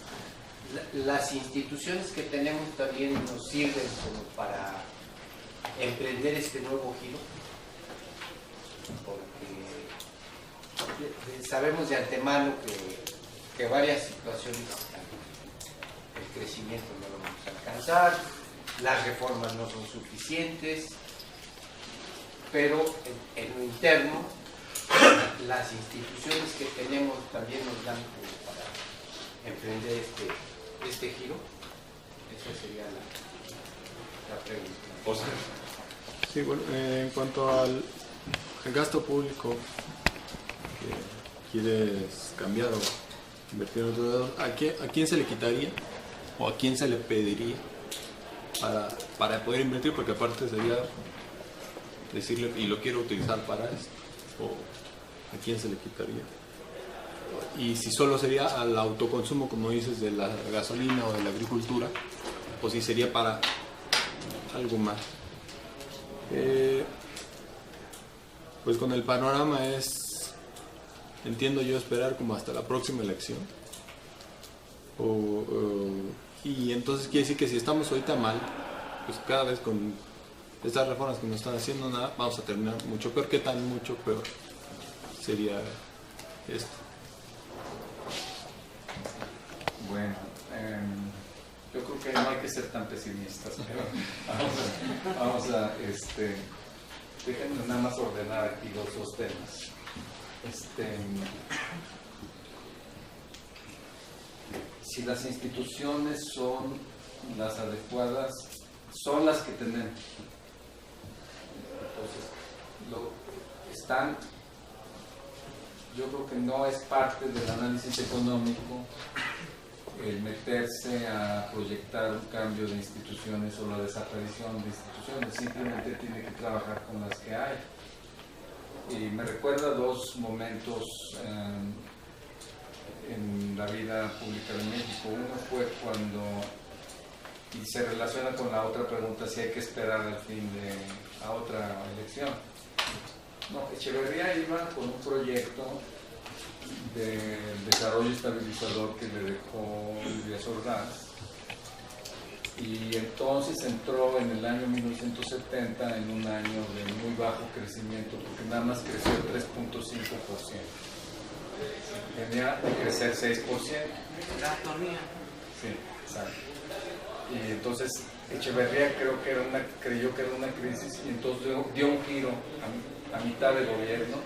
las instituciones que tenemos también nos sirven como para emprender este nuevo giro, porque sabemos de antemano que varias situaciones, el crecimiento no lo vamos a alcanzar, las reformas no son suficientes, pero en lo interno las instituciones que tenemos también nos dan como para emprender este giro. Esa sería la pregunta. Sí, bueno, en cuanto al gasto público que quieres cambiar o invertir en otro lado, ¿a quién se le quitaría o a quién se le pediría para poder invertir? Porque aparte sería decirle, y lo quiero utilizar para esto, o a quién se le quitaría. Y si solo sería al autoconsumo, como dices, de la gasolina o de la agricultura, o si sería para algo más. Pues con el panorama entiendo yo, esperar como hasta la próxima elección. Y entonces quiere decir que si estamos ahorita mal, pues cada vez con estas reformas que no están haciendo nada, vamos a terminar mucho peor. ¿Qué tan mucho peor sería esto? Bueno, yo creo que no hay que ser tan pesimistas, pero vamos a déjenme nada más ordenar aquí los dos temas. Si las instituciones son las adecuadas, son las que tenemos. Entonces, yo creo que no es parte del análisis económico el meterse a proyectar un cambio de instituciones o la desaparición de instituciones, simplemente tiene que trabajar con las que hay. Y me recuerda dos momentos en la vida pública de México. Uno fue cuando, y se relaciona con la otra pregunta, si hay que esperar al fin a otra elección. No, Echeverría iba con un proyecto de desarrollo estabilizador que le dejó Díaz Ordaz, y entonces entró en el año 1970 en un año de muy bajo crecimiento, porque nada más creció 3.5%. Tenía que crecer 6%. La autonomía. Sí, exacto. Y entonces Echeverría creyó que era una crisis, y entonces dio un giro a mitad del gobierno,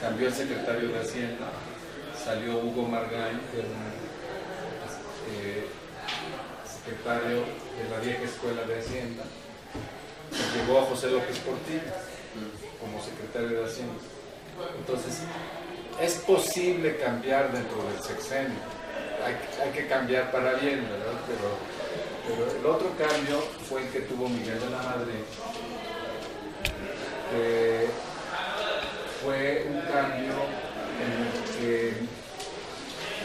cambió el secretario de Hacienda, salió Hugo Margain, que era secretario de la vieja escuela de Hacienda, y llegó a José López Portillo como secretario de Hacienda. Entonces, es posible cambiar dentro del sexenio, hay que cambiar para bien, ¿verdad? Pero el otro cambio fue el que tuvo Miguel de la Madrid, fue un cambio en el que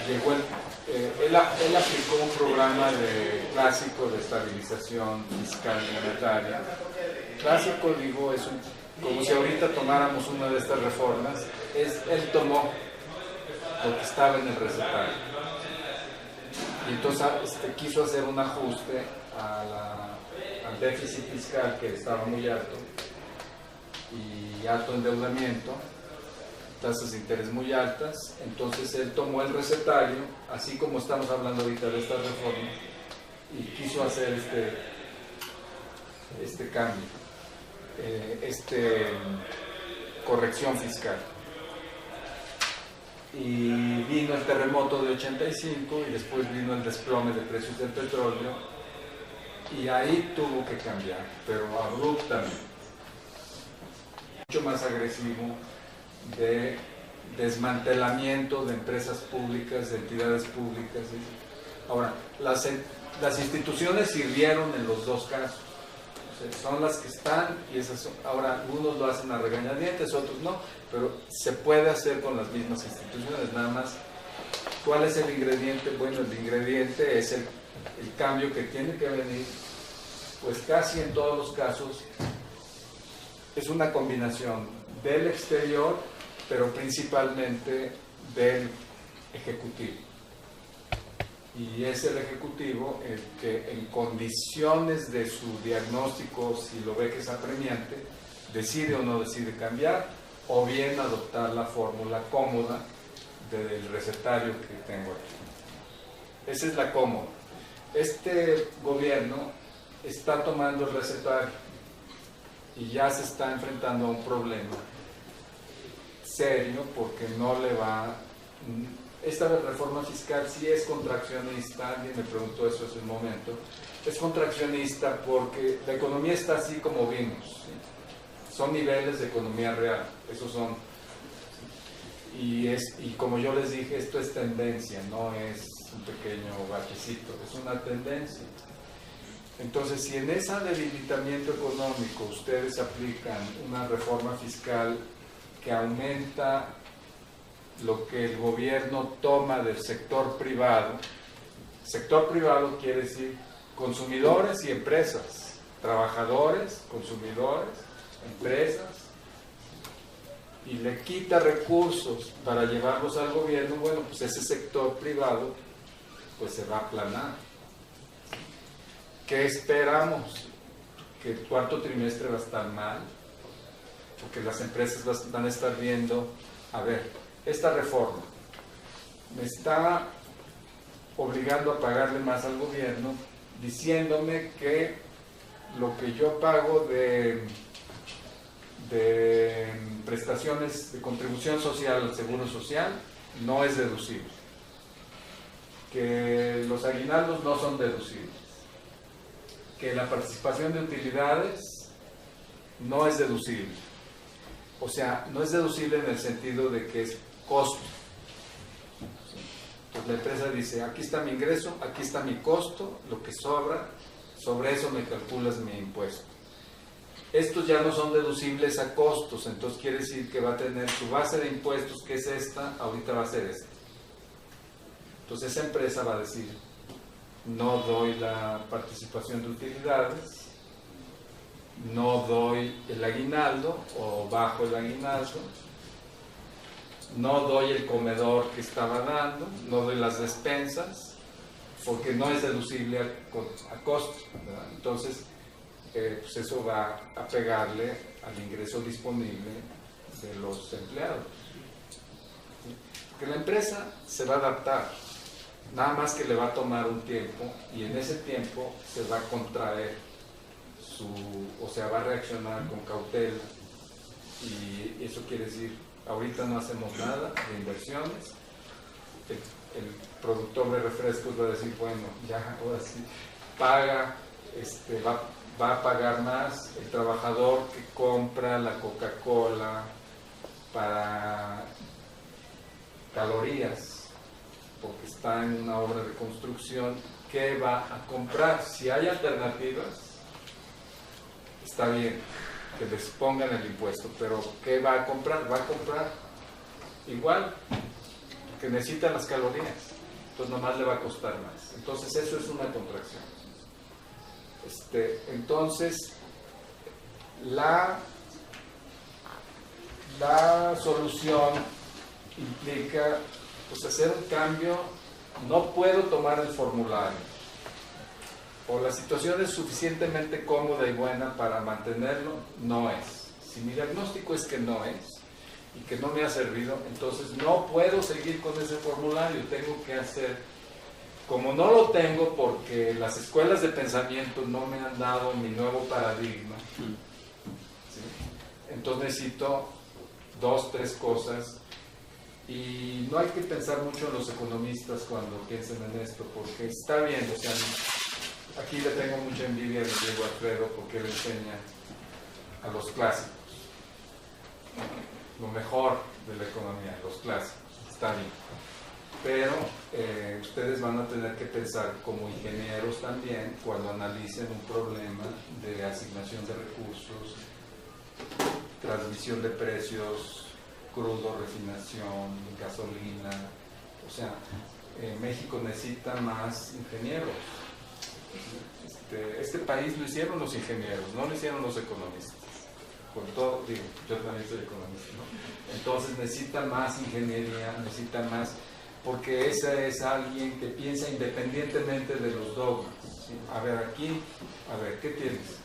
llegó él aplicó un programa clásico de estabilización fiscal y monetaria. Clásico, digo, es como si ahorita tomáramos una de estas reformas. Él tomó lo que estaba en el recetario y entonces quiso hacer un ajuste al déficit fiscal, que estaba muy alto, y alto endeudamiento, tasas de interés muy altas. Entonces él tomó el recetario, así como estamos hablando ahorita de esta reforma, y quiso hacer este cambio, corrección fiscal. Y vino el terremoto de 85 y después vino el desplome de precios del petróleo, y ahí tuvo que cambiar, pero abruptamente, mucho más agresivo, de desmantelamiento de empresas públicas, de entidades públicas. Ahora, las instituciones sirvieron en los dos casos, o sea, son las que están, y esas son. Ahora, algunos lo hacen a regañadientes, otros no, pero se puede hacer con las mismas instituciones. Nada más, ¿cuál es el ingrediente? Bueno, el ingrediente es el cambio que tiene que venir, pues casi en todos los casos es una combinación del exterior, pero principalmente del ejecutivo. Y es el ejecutivo el que, en condiciones de su diagnóstico, si lo ve que es apremiante, decide o no decide cambiar, o bien adoptar la fórmula cómoda del recetario que tengo aquí. Esa es la cómoda. Este gobierno está tomando el recetario y ya se está enfrentando a un problema serio, porque no le va. Esta reforma fiscal sí es contraccionista. Alguien me preguntó eso hace un momento. Es contraccionista porque la economía está así como vimos, ¿sí? Son niveles de economía real, esos son. Y como yo les dije, esto es tendencia, no es un pequeño bachecito, es una tendencia. Entonces, si en ese debilitamiento económico ustedes aplican una reforma fiscal que aumenta lo que el gobierno toma del sector privado quiere decir consumidores y empresas, trabajadores, consumidores, empresas, y le quita recursos para llevarlos al gobierno, bueno, pues ese sector privado pues se va a aplanar. ¿Qué esperamos? Que el cuarto trimestre va a estar mal, porque las empresas van a estar viendo, a ver, esta reforma me está obligando a pagarle más al gobierno, diciéndome que lo que yo pago de prestaciones de contribución social al seguro social no es deducible, que los aguinaldos no son deducibles, que la participación de utilidades no es deducible. O sea, no es deducible en el sentido de que es costo. la empresa dice, aquí está mi ingreso, aquí está mi costo, lo que sobra, sobre eso me calculas mi impuesto. Estos ya no son deducibles a costos, entonces quiere decir que va a tener su base de impuestos, que es esta, ahorita va a ser esta. Entonces esa empresa va a decir, no doy la participación de utilidades, no doy el aguinaldo o bajo el aguinaldo, no doy el comedor que estaba dando, no doy las despensas, porque no es deducible a costo, ¿verdad? Entonces, pues eso va a pegarle al ingreso disponible de los empleados. Que la empresa se va a adaptar, nada más que le va a tomar un tiempo, y en ese tiempo se va a contraer o sea, va a reaccionar con cautela, y eso quiere decir, ahorita no hacemos nada de inversiones, el productor de refrescos va a decir, bueno, ya ahora sí, paga, va a pagar más, el trabajador que compra la Coca-Cola para calorías, porque está en una obra de construcción, ¿qué va a comprar? Si hay alternativas, está bien que les pongan el impuesto, pero ¿qué va a comprar? Va a comprar igual, que necesita las calorías, entonces nomás le va a costar más. Entonces eso es una contracción. Entonces la solución implica pues hacer un cambio. No puedo tomar el formulario, o la situación es suficientemente cómoda y buena para mantenerlo, no es. Si mi diagnóstico es que no es y que no me ha servido, entonces no puedo seguir con ese formulario, tengo que hacer, como no lo tengo porque las escuelas de pensamiento no me han dado mi nuevo paradigma, ¿sí? Entonces necesito 2, 3 cosas, y no hay que pensar mucho en los economistas cuando piensen en esto, porque está bien, o sea, aquí le tengo mucha envidia a Diego Alfredo porque él enseña a los clásicos, lo mejor de la economía, los clásicos, está bien. Pero ustedes van a tener que pensar como ingenieros también cuando analicen un problema de asignación de recursos, transmisión de precios, crudo, refinación, gasolina. O sea, México necesita más ingenieros. Este país lo hicieron los ingenieros, no lo hicieron los economistas. Con todo, digo, yo también soy economista, ¿no? Entonces necesita más ingeniería, necesita más, porque ese es alguien que piensa independientemente de los dogmas, ¿sí? A ver, aquí, a ver, ¿qué tienes?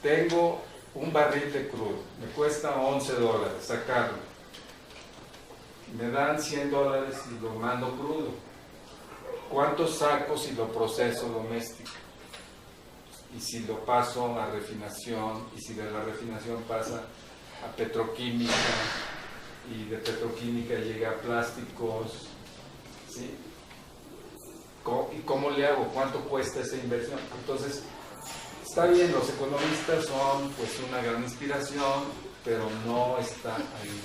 Tengo un barril de crudo, me cuesta $11 sacarlo, me dan $100 y lo mando crudo. ¿Cuántos saco si lo proceso doméstico? Y si lo paso a refinación, y si de la refinación pasa a petroquímica, y de petroquímica llega a plásticos, ¿sí? ¿Y cómo le hago? ¿Cuánto cuesta esa inversión? Entonces, está bien, los economistas son pues una gran inspiración, pero no está ahí.